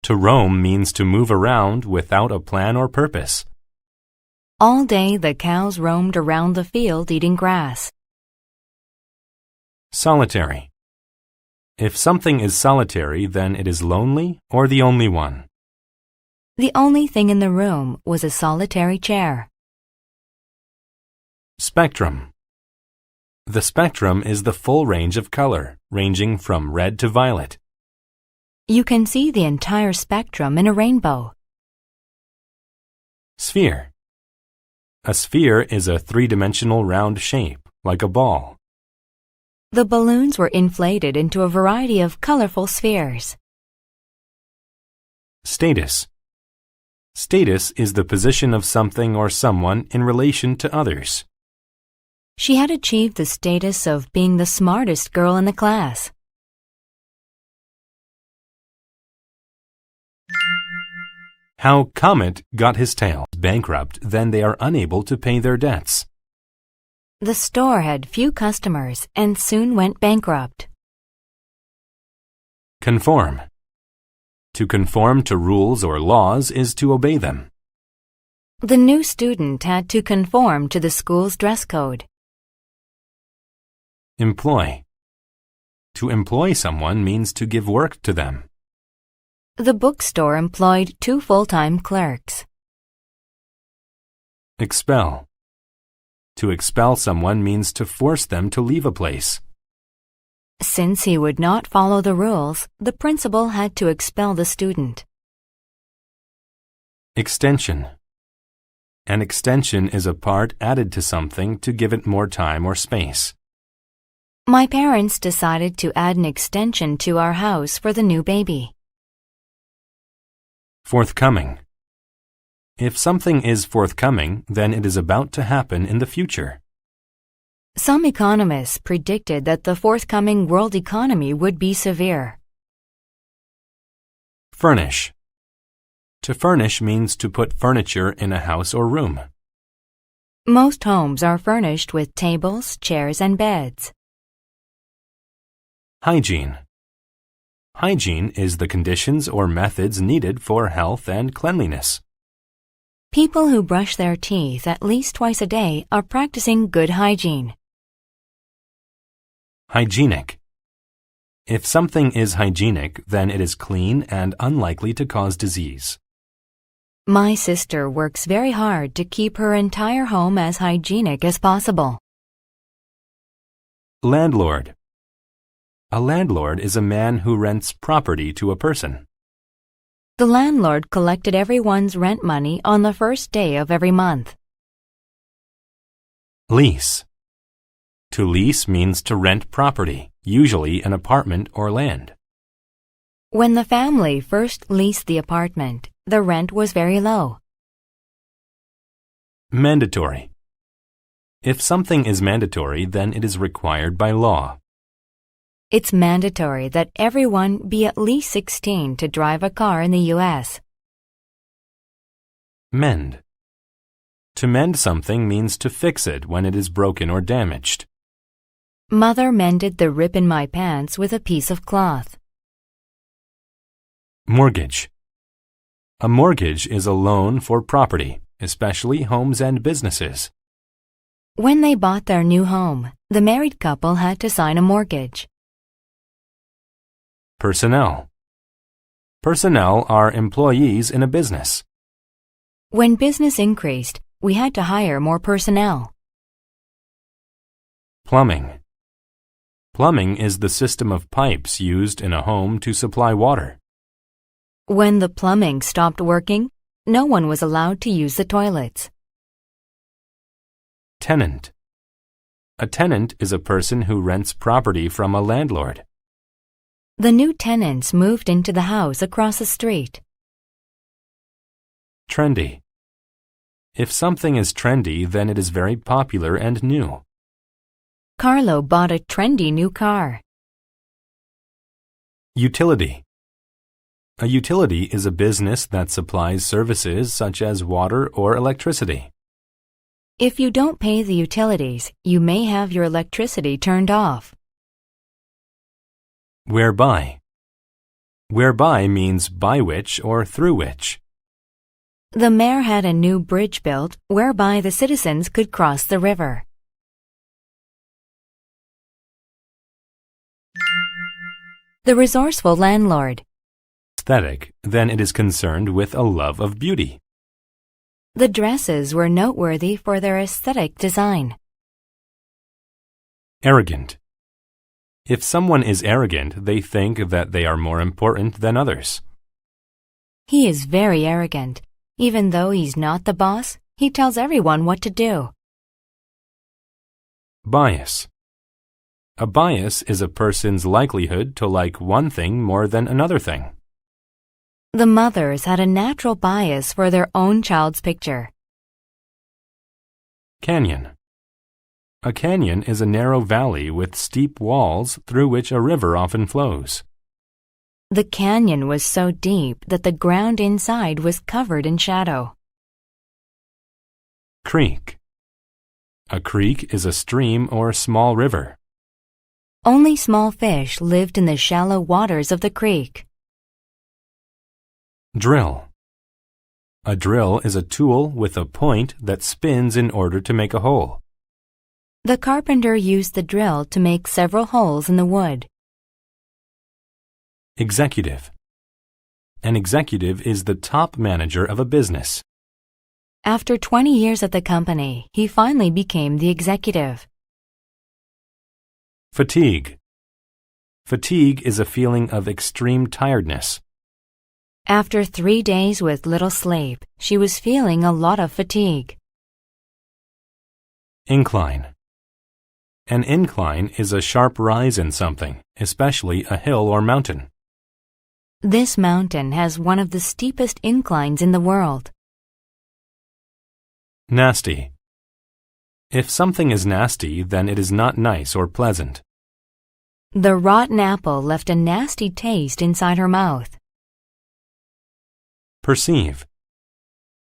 To roam means to move around without a plan or purpose. All day the cows roamed around the field eating grass. Solitary. If something is solitary, then it is lonely or the only one. The only thing in the room was a solitary chair. Spectrum. The spectrum is the full range of color, ranging from red to violet. You can see the entire spectrum in a rainbow. Sphere. A sphere is a three-dimensional round shape, like a ball. The balloons were inflated into a variety of colorful spheres. Status. Status is the position of something or someone in relation to others. She had achieved the status of being the smartest girl in the class. How Comet got his tail. Bankrupt, then they are unable to pay their debts. The store had few customers and soon went bankrupt. Conform. To conform to rules or laws is to obey them. The new student had to conform to the school's dress code. Employ. To employ someone means to give work to them. The bookstore employed 2 full-time clerks. Expel. To expel someone means to force them to leave a place. Since he would not follow the rules, the principal had to expel the student. Extension. An extension is a part added to something to give it more time or space. My parents decided to add an extension to our house for the new baby. Forthcoming. If something is forthcoming, then it is about to happen in the future. Some economists predicted that the forthcoming world economy would be severe. Furnish. To furnish means to put furniture in a house or room. Most homes are furnished with tables, chairs, and beds. Hygiene. Hygiene is the conditions or methods needed for health and cleanliness. People who brush their teeth at least twice a day are practicing good hygiene. Hygienic. If something is hygienic, then it is clean and unlikely to cause disease. My sister works very hard to keep her entire home as hygienic as possible. Landlord. A landlord is a man who rents property to a person. The landlord collected everyone's rent money on the first day of every month. Lease. To lease means to rent property, usually an apartment or land. When the family first leased the apartment, the rent was very low. Mandatory. If something is mandatory, then it is required by law. It's mandatory that everyone be at least 16 to drive a car in the U.S. Mend. To mend something means to fix it when it is broken or damaged. Mother mended the rip in my pants with a piece of cloth. Mortgage. A mortgage is a loan for property, especially homes and businesses. When they bought their new home, the married couple had to sign a mortgage. Personnel. Personnel are employees in a business. When business increased, we had to hire more personnel. Plumbing. Plumbing is the system of pipes used in a home to supply water. When the plumbing stopped working, no one was allowed to use the toilets. Tenant. A tenant is a person who rents property from a landlord. The new tenants moved into the house across the street. Trendy. If something is trendy, then it is very popular and new. Carlo bought a trendy new car. Utility. A utility is a business that supplies services such as water or electricity. If you don't pay the utilities, you may have your electricity turned off. Whereby. Whereby means by which or through which. The mayor had a new bridge built whereby the citizens could cross the river. The resourceful landlord. Aesthetic, then it is concerned with a love of beauty. The dresses were noteworthy for their aesthetic design. Arrogant. If someone is arrogant, they think that they are more important than others. He is very arrogant. Even though he's not the boss, he tells everyone what to do. Bias. A bias is a person's likelihood to like one thing more than another thing. The mothers had a natural bias for their own child's picture. Canyon. A canyon is a narrow valley with steep walls through which a river often flows. The canyon was so deep that the ground inside was covered in shadow. Creek. A creek is a stream or small river. Only small fish lived in the shallow waters of the creek. Drill. A drill is a tool with a point that spins in order to make a hole. The carpenter used the drill to make several holes in the wood. Executive. An executive is the top manager of a business. After 20 years at the company, he finally became the executive. Fatigue. Fatigue is a feeling of extreme tiredness. After 3 days with little sleep, she was feeling a lot of fatigue. Incline. An incline is a sharp rise in something, especially a hill or mountain. This mountain has one of the steepest inclines in the world. Nasty. If something is nasty, then it is not nice or pleasant. The rotten apple left a nasty taste inside her mouth. Perceive.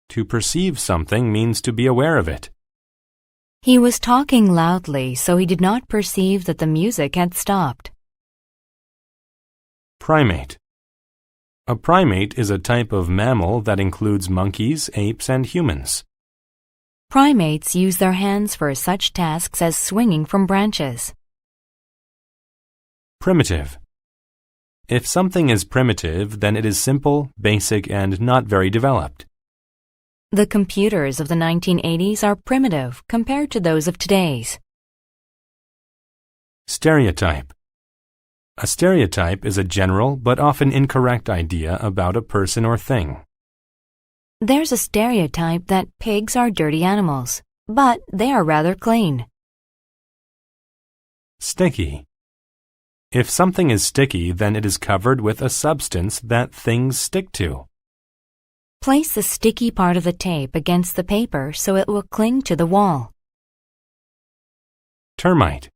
To perceive something means to be aware of it. He was talking loudly, so he did not perceive that the music had stopped. Primate. A primate is a type of mammal that includes monkeys, apes, and humans. Primates use their hands for such tasks as swinging from branches. Primitive. If something is primitive, then it is simple, basic, and not very developed. The computers of the 1980s are primitive compared to those of today's. Stereotype. A stereotype is a general but often incorrect idea about a person or thing. There's a stereotype that pigs are dirty animals, but they are rather clean. Sticky. If something is sticky, then it is covered with a substance that things stick to. Place the sticky part of the tape against the paper so it will cling to the wall. Termite.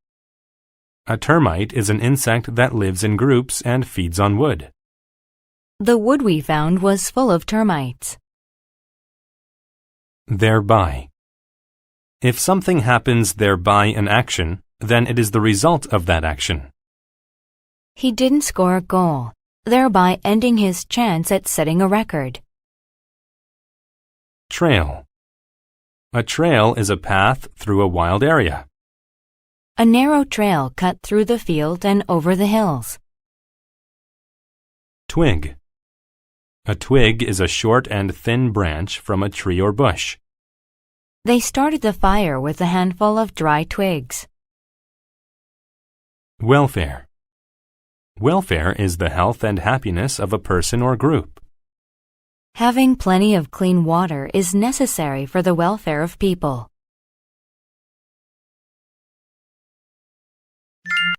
A termite is an insect that lives in groups and feeds on wood. The wood we found was full of termites. Thereby. If something happens thereby an action, then it is the result of that action. He didn't score a goal, thereby ending his chance at setting a record. Trail. A trail is a path through a wild area. A narrow trail cut through the field and over the hills. Twig. A twig is a short and thin branch from a tree or bush. They started the fire with a handful of dry twigs. Welfare. Welfare is the health and happiness of a person or group. Having plenty of clean water is necessary for the welfare of people.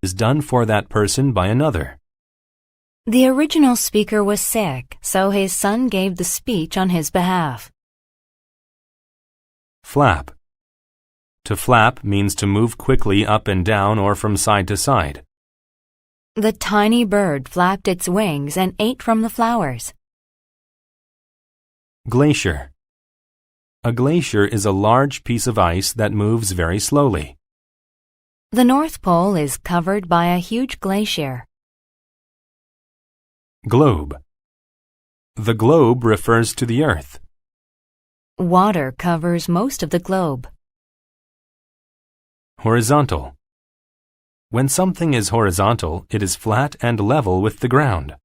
Is done for that person by another. The original speaker was sick, so his son gave the speech on his behalf. Flap. To flap means to move quickly up and down or from side to side. The tiny bird flapped its wings and ate from the flowers. Glacier. A glacier is a large piece of ice that moves very slowly. The North Pole is covered by a huge glacier. Globe. The globe refers to the earth. Water covers most of the globe. Horizontal. When something is horizontal, it is flat and level with the ground.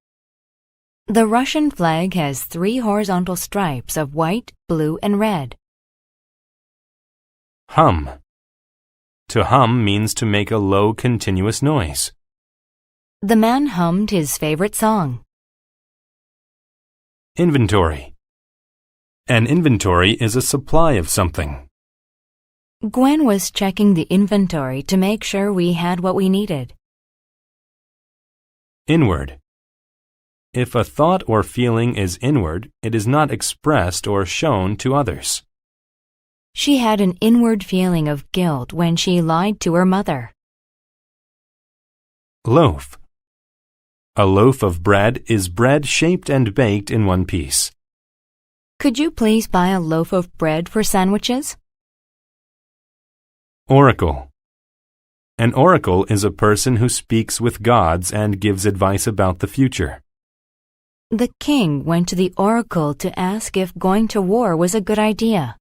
The Russian flag has 3 horizontal stripes of white, blue, and red. Hum. To hum means to make a low, continuous noise. The man hummed his favorite song. Inventory. An inventory is a supply of something. Gwen was checking the inventory to make sure we had what we needed. Inward. If a thought or feeling is inward, it is not expressed or shown to others. She had an inward feeling of guilt when she lied to her mother. Loaf. A loaf of bread is bread shaped and baked in one piece. Could you please buy a loaf of bread for sandwiches? Oracle. An oracle is a person who speaks with gods and gives advice about the future. The king went to the oracle to ask if going to war was a good idea.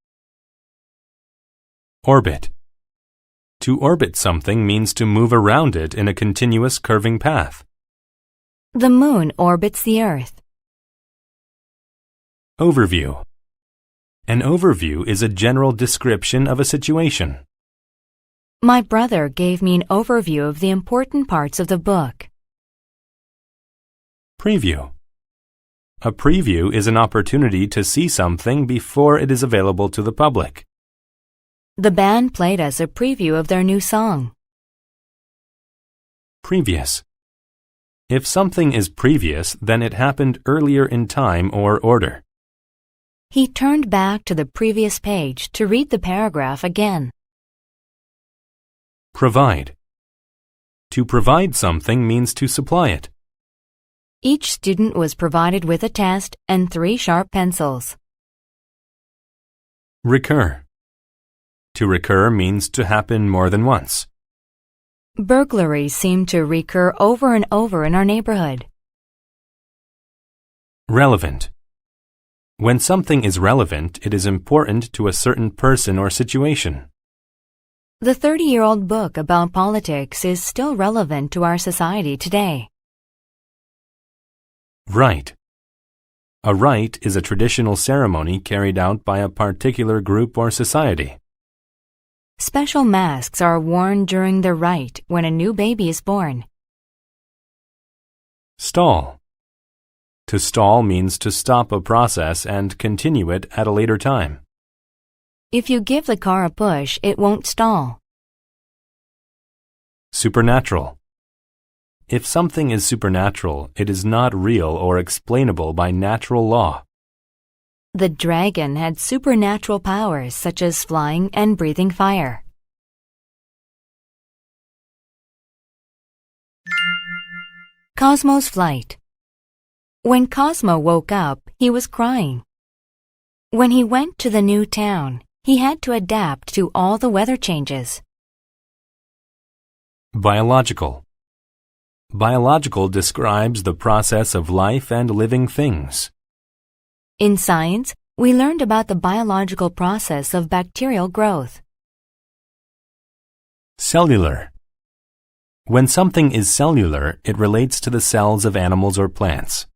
Orbit. To orbit something means to move around it in a continuous curving path. The moon orbits the earth. Overview. An overview is a general description of a situation. My brother gave me an overview of the important parts of the book. Preview. A preview is an opportunity to see something before it is available to the public. The band played us a preview of their new song. Previous. If something is previous, then it happened earlier in time or order. He turned back to the previous page to read the paragraph again. Provide. To provide something means to supply it. Each student was provided with a test and 3 sharp pencils. Recur. To recur means to happen more than once. Burglaries seem to recur over and over in our neighborhood. Relevant. When something is relevant, it is important to a certain person or situation. The 30-year-old book about politics is still relevant to our society today. Rite. A rite is a traditional ceremony carried out by a particular group or society. Special masks are worn during the rite when a new baby is born. Stall. To stall means to stop a process and continue it at a later time. If you give the car a push, it won't stall. Supernatural. If something is supernatural, it is not real or explainable by natural law. The dragon had supernatural powers such as flying and breathing fire. Cosmo's flight. When Cosmo woke up, he was crying. When he went to the new town, he had to adapt to all the weather changes. Biological. Biological describes the process of life and living things. In science, we learned about the biological process of bacterial growth. Cellular. When something is cellular, it relates to the cells of animals or plants.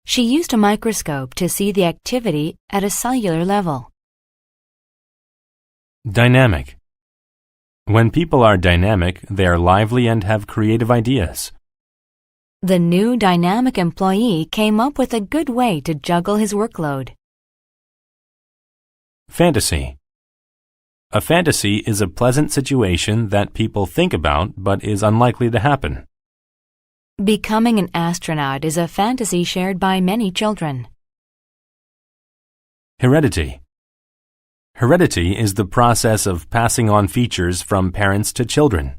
She used a microscope to see the activity at a cellular level. Dynamic. When people are dynamic, they are lively and have creative ideas. The new dynamic employee came up with a good way to juggle his workload. Fantasy. A fantasy is a pleasant situation that people think about but is unlikely to happen. Becoming an astronaut is a fantasy shared by many children. Heredity. Heredity is the process of passing on features from parents to children.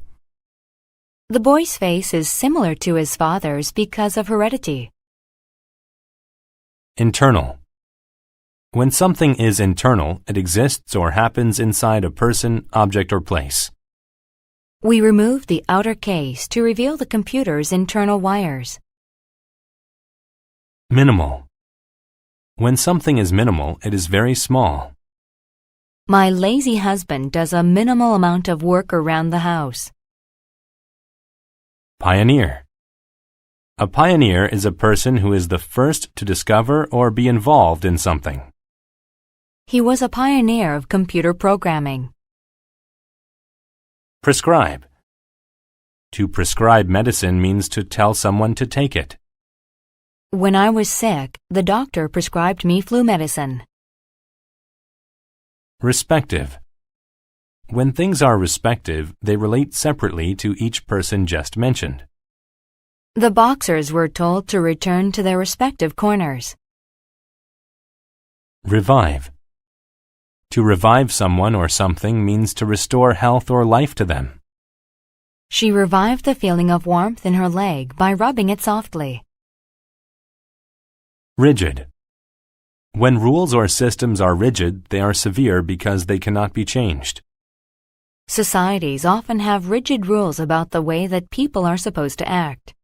The boy's face is similar to his father's because of heredity. Internal. When something is internal, it exists or happens inside a person, object, or place. We removed the outer case to reveal the computer's internal wires. Minimal. When something is minimal, it is very small. My lazy husband does a minimal amount of work around the house. Pioneer. A pioneer is a person who is the first to discover or be involved in something. He was a pioneer of computer programming. Prescribe. To prescribe medicine means to tell someone to take it. When I was sick, the doctor prescribed me flu medicine. Respective. When things are respective, they relate separately to each person just mentioned. The boxers were told to return to their respective corners. Revive. To revive someone or something means to restore health or life to them. She revived the feeling of warmth in her leg by rubbing it softly. Rigid. When rules or systems are rigid, they are severe because they cannot be changed. Societies often have rigid rules about the way that people are supposed to act.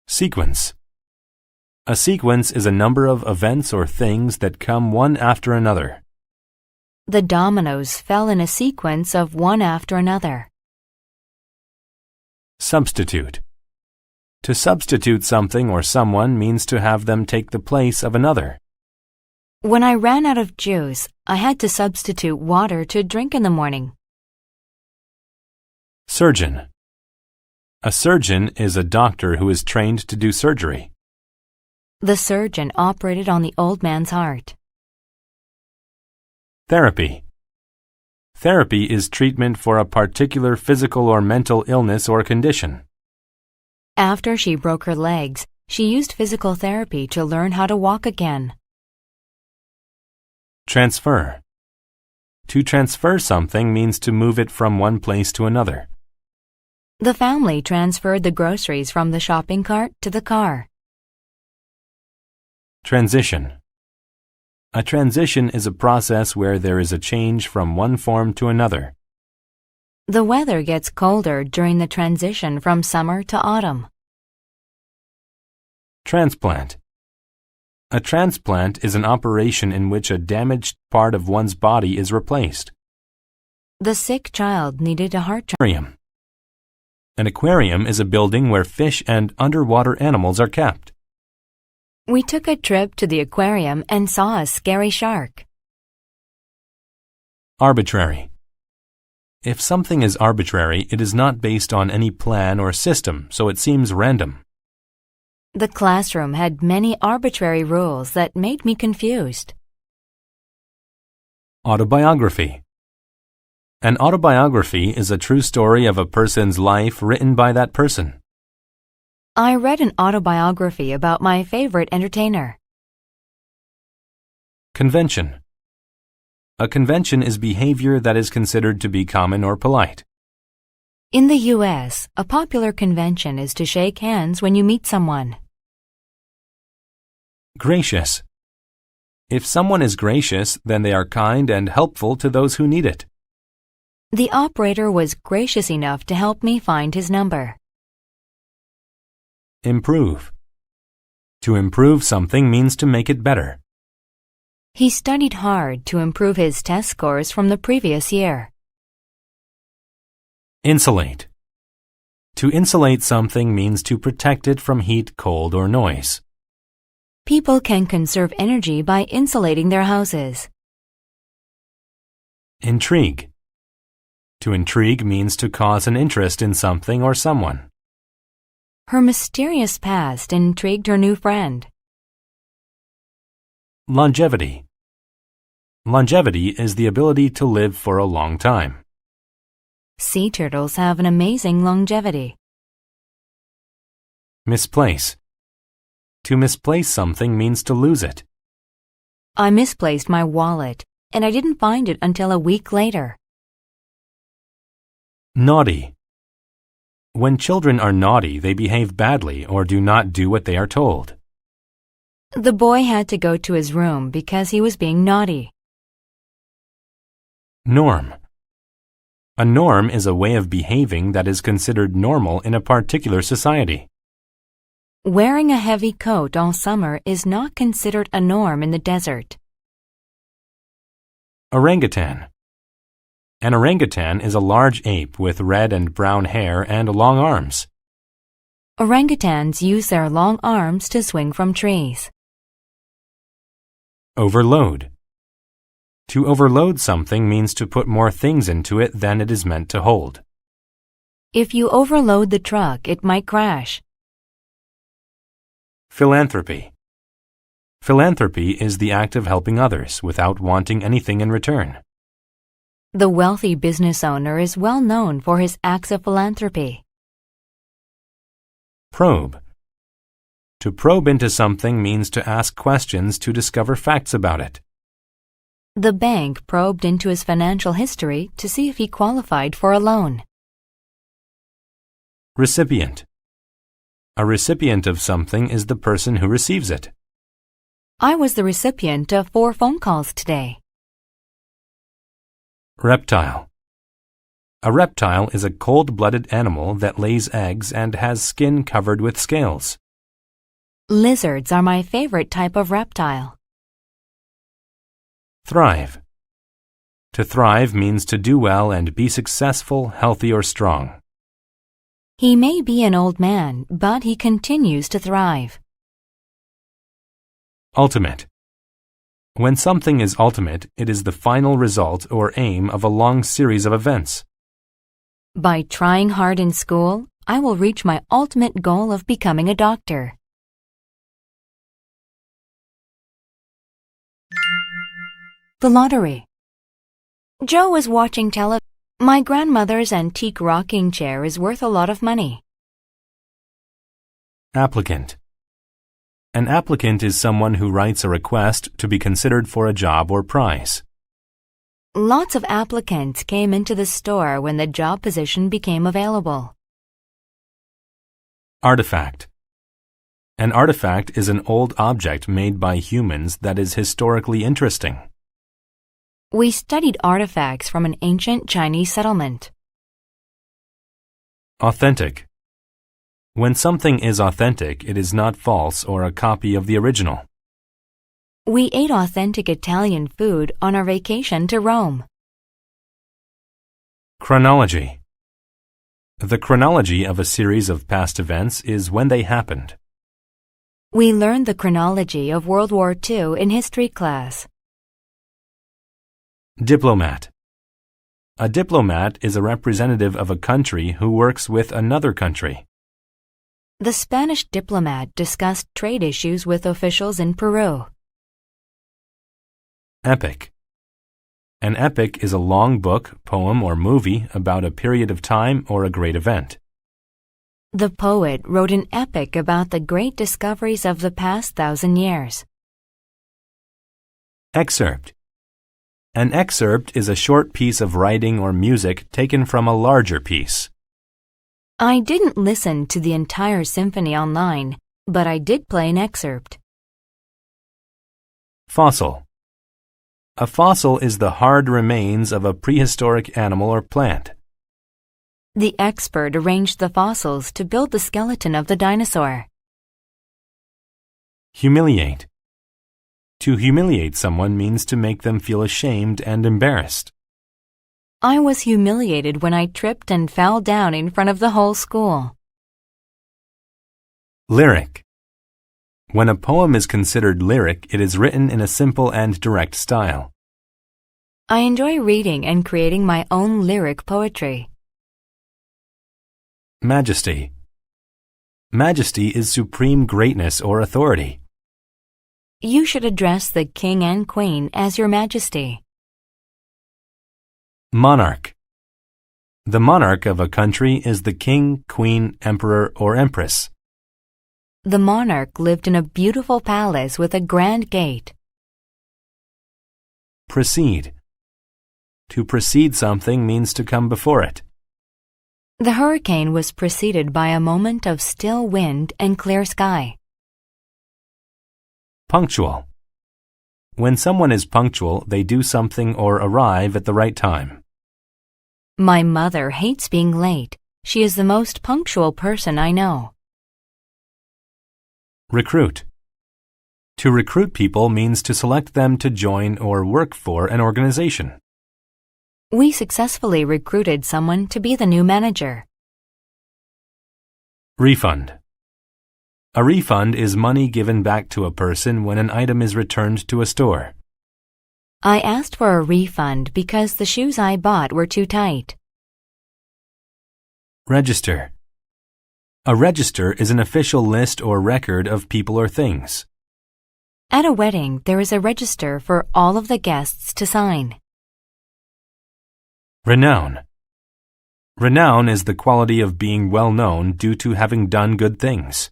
Sequence. A sequence is a number of events or things that come one after another. The dominoes fell in a sequence of one after another. Substitute. To substitute something or someone means to have them take the place of another. When I ran out of juice, I had to substitute water to drink in the morning. Surgeon. A surgeon is a doctor who is trained to do surgery. The surgeon operated on the old man's heart. Therapy. Therapy is treatment for a particular physical or mental illness or condition. After she broke her legs, she used physical therapy to learn how to walk again. Transfer. To transfer something means to move it from one place to another. The family transferred the groceries from the shopping cart to the car. Transition. A transition is a process where there is a change from one form to another. The weather gets colder during the transition from summer to autumn. Transplant. A transplant is an operation in which a damaged part of one's body is replaced. The sick child needed a heart Aquarium. An aquarium is a building where fish and underwater animals are kept. We took a trip to the aquarium and saw a scary shark. Arbitrary. If something is arbitrary, it is not based on any plan or system, so it seems random. The classroom had many arbitrary rules that made me confused. Autobiography. An autobiography is a true story of a person's life written by that person. I read an autobiography about my favorite entertainer. Convention. A convention is behavior that is considered to be common or polite. In the U.S., a popular convention is to shake hands when you meet someone. Gracious. If someone is gracious, then they are kind and helpful to those who need it. The operator was gracious enough to help me find his number. Improve. To improve something means to make it better. He studied hard to improve his test scores from the previous year. Insulate. To insulate something means to protect it from heat, cold, or noise. People can conserve energy by insulating their houses. Intrigue. To intrigue means to cause an interest in something or someone. Her mysterious past intrigued her new friend. Longevity. Longevity is the ability to live for a long time. Sea turtles have an amazing longevity. Misplace. To misplace something means to lose it. I misplaced my wallet, and I didn't find it until a week later. Naughty. When children are naughty, they behave badly or do not do what they are told. The boy had to go to his room because he was being naughty. Norm. A norm is a way of behaving that is considered normal in a particular society. Wearing a heavy coat all summer is not considered a norm in the desert. Orangutan. An orangutan is a large ape with red and brown hair and long arms. Orangutans use their long arms to swing from trees. Overload. To overload something means to put more things into it than it is meant to hold. If you overload the truck, it might crash. Philanthropy. Philanthropy is the act of helping others without wanting anything in return. The wealthy business owner is well known for his acts of philanthropy. Probe. To probe into something means to ask questions to discover facts about it. The bank probed into his financial history to see if he qualified for a loan. Recipient. A recipient of something is the person who receives it. I was the recipient of 4 phone calls today. Reptile. A reptile is a cold-blooded animal that lays eggs and has skin covered with scales. Lizards are my favorite type of reptile. Thrive. To thrive means to do well and be successful, healthy, or strong. He may be an old man, but he continues to thrive. Ultimate. When something is ultimate, it is the final result or aim of a long series of events. By trying hard in school, I will reach my ultimate goal of becoming a doctor. The lottery. Joe was watching television. My grandmother's antique rocking chair is worth a lot of money. Applicant. An applicant is someone who writes a request to be considered for a job or prize. Lots of applicants came into the store when the job position became available. Artifact. An artifact is an old object made by humans that is historically interesting. We studied artifacts from an ancient Chinese settlement. Authentic. When something is authentic, it is not false or a copy of the original. We ate authentic Italian food on our vacation to Rome. Chronology. The chronology of a series of past events is when they happened. We learned the chronology of World War II in history class. Diplomat. A diplomat is a representative of a country who works with another country. The Spanish diplomat discussed trade issues with officials in Peru. Epic. An epic is a long book, poem, or movie about a period of time or a great event. The poet wrote an epic about the great discoveries of the past 1,000 years. Excerpt. An excerpt is a short piece of writing or music taken from a larger piece. I didn't listen to the entire symphony online, but I did play an excerpt. Fossil. A fossil is the hard remains of a prehistoric animal or plant. The expert arranged the fossils to build the skeleton of the dinosaur. Humiliate. To humiliate someone means to make them feel ashamed and embarrassed. I was humiliated when I tripped and fell down in front of the whole school. Lyric. When a poem is considered lyric, it is written in a simple and direct style. I enjoy reading and creating my own lyric poetry. Majesty. Majesty is supreme greatness or authority. You should address the king and queen as Your Majesty. Monarch. The monarch of a country is the king, queen, emperor, or empress. The monarch lived in a beautiful palace with a grand gate. Precede. To precede something means to come before it. The hurricane was preceded by a moment of still wind and clear sky. Punctual. When someone is punctual, they do something or arrive at the right time. My mother hates being late. She is the most punctual person I know. Recruit. To recruit people means to select them to join or work for an organization. We successfully recruited someone to be the new manager. Refund. A refund is money given back to a person when an item is returned to a store. I asked for a refund because the shoes I bought were too tight. Register. A register is an official list or record of people or things. At a wedding, there is a register for all of the guests to sign. Renown. Renown is the quality of being well known due to having done good things.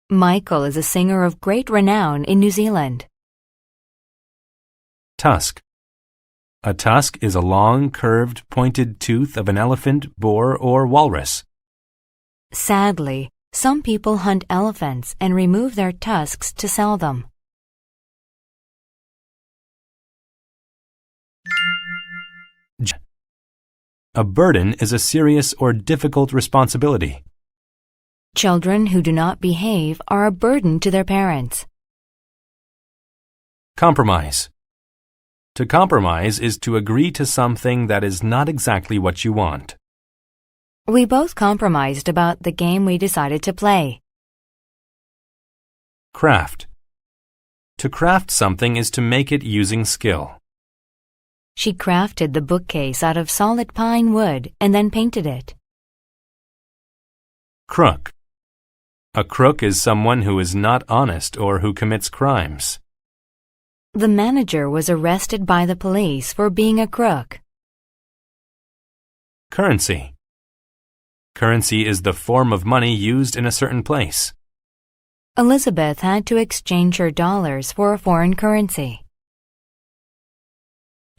Michael is a singer of great renown in New Zealand. Tusk. A tusk is a long, curved, pointed tooth of an elephant, boar, or walrus. Sadly, some people hunt elephants and remove their tusks to sell them. A burden is a serious or difficult responsibility. Children who do not behave are a burden to their parents. Compromise. To compromise is to agree to something that is not exactly what you want. We both compromised about the game we decided to play. Craft. To craft something is to make it using skill. She crafted the bookcase out of solid pine wood and then painted it. Crook. A crook is someone who is not honest or who commits crimes. The manager was arrested by the police for being a crook. Currency. Currency is the form of money used in a certain place. Elizabeth had to exchange her dollars for a foreign currency.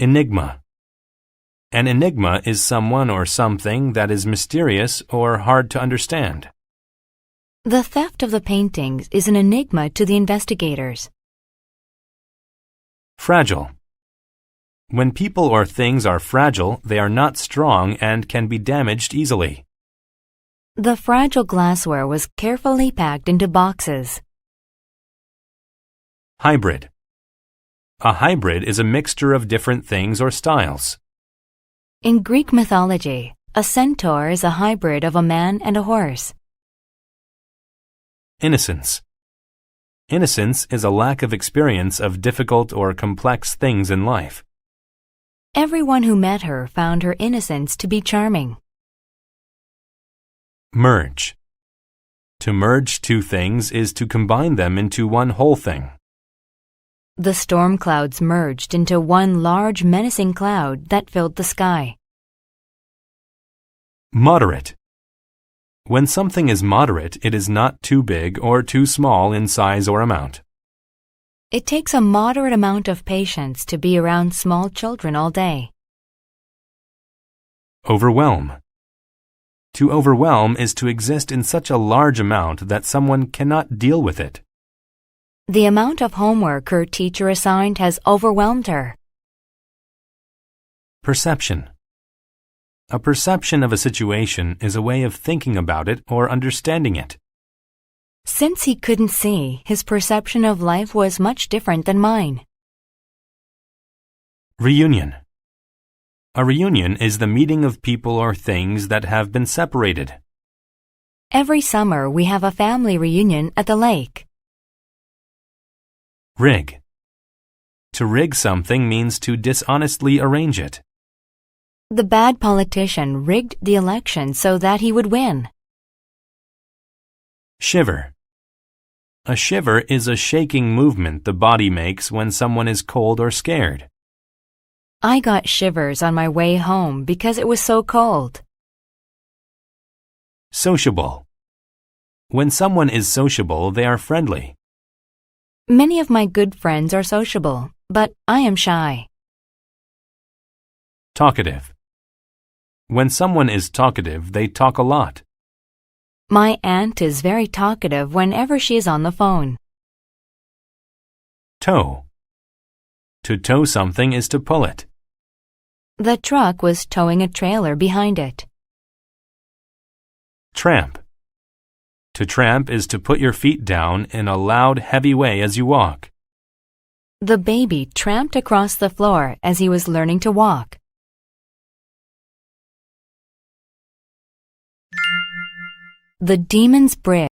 Enigma. An enigma is someone or something that is mysterious or hard to understand. The theft of the paintings is an enigma to the investigators. Fragile. When people or things are fragile, they are not strong and can be damaged easily. The fragile glassware was carefully packed into boxes. Hybrid. A hybrid is a mixture of different things or styles. In Greek mythology, a centaur is a hybrid of a man and a horse. Innocence. Innocence is a lack of experience of difficult or complex things in life. Everyone who met her found her innocence to be charming. Merge. To merge two things is to combine them into one whole thing. The storm clouds merged into one large menacing cloud that filled the sky. Moderate. When something is moderate, it is not too big or too small in size or amount. It takes a moderate amount of patience to be around small children all day. Overwhelm. To overwhelm is to exist in such a large amount that someone cannot deal with it. The amount of homework her teacher assigned has overwhelmed her. Perception. A perception of a situation is a way of thinking about it or understanding it. Since he couldn't see, his perception of life was much different than mine. Reunion. A reunion is the meeting of people or things that have been separated. Every summer we have a family reunion at the lake. Rig. To rig something means to dishonestly arrange it. The bad politician rigged the election so that he would win. Shiver. A shiver is a shaking movement the body makes when someone is cold or scared. I got shivers on my way home because it was so cold. Sociable. When someone is sociable, they are friendly. Many of my good friends are sociable, but I am shy. Talkative. When someone is talkative, they talk a lot. My aunt is very talkative whenever she is on the phone. Tow. To tow something is to pull it. The truck was towing a trailer behind it. Tramp. To tramp is to put your feet down in a loud, heavy way as you walk. The baby tramped across the floor as he was learning to walk. The Demon's Bridge.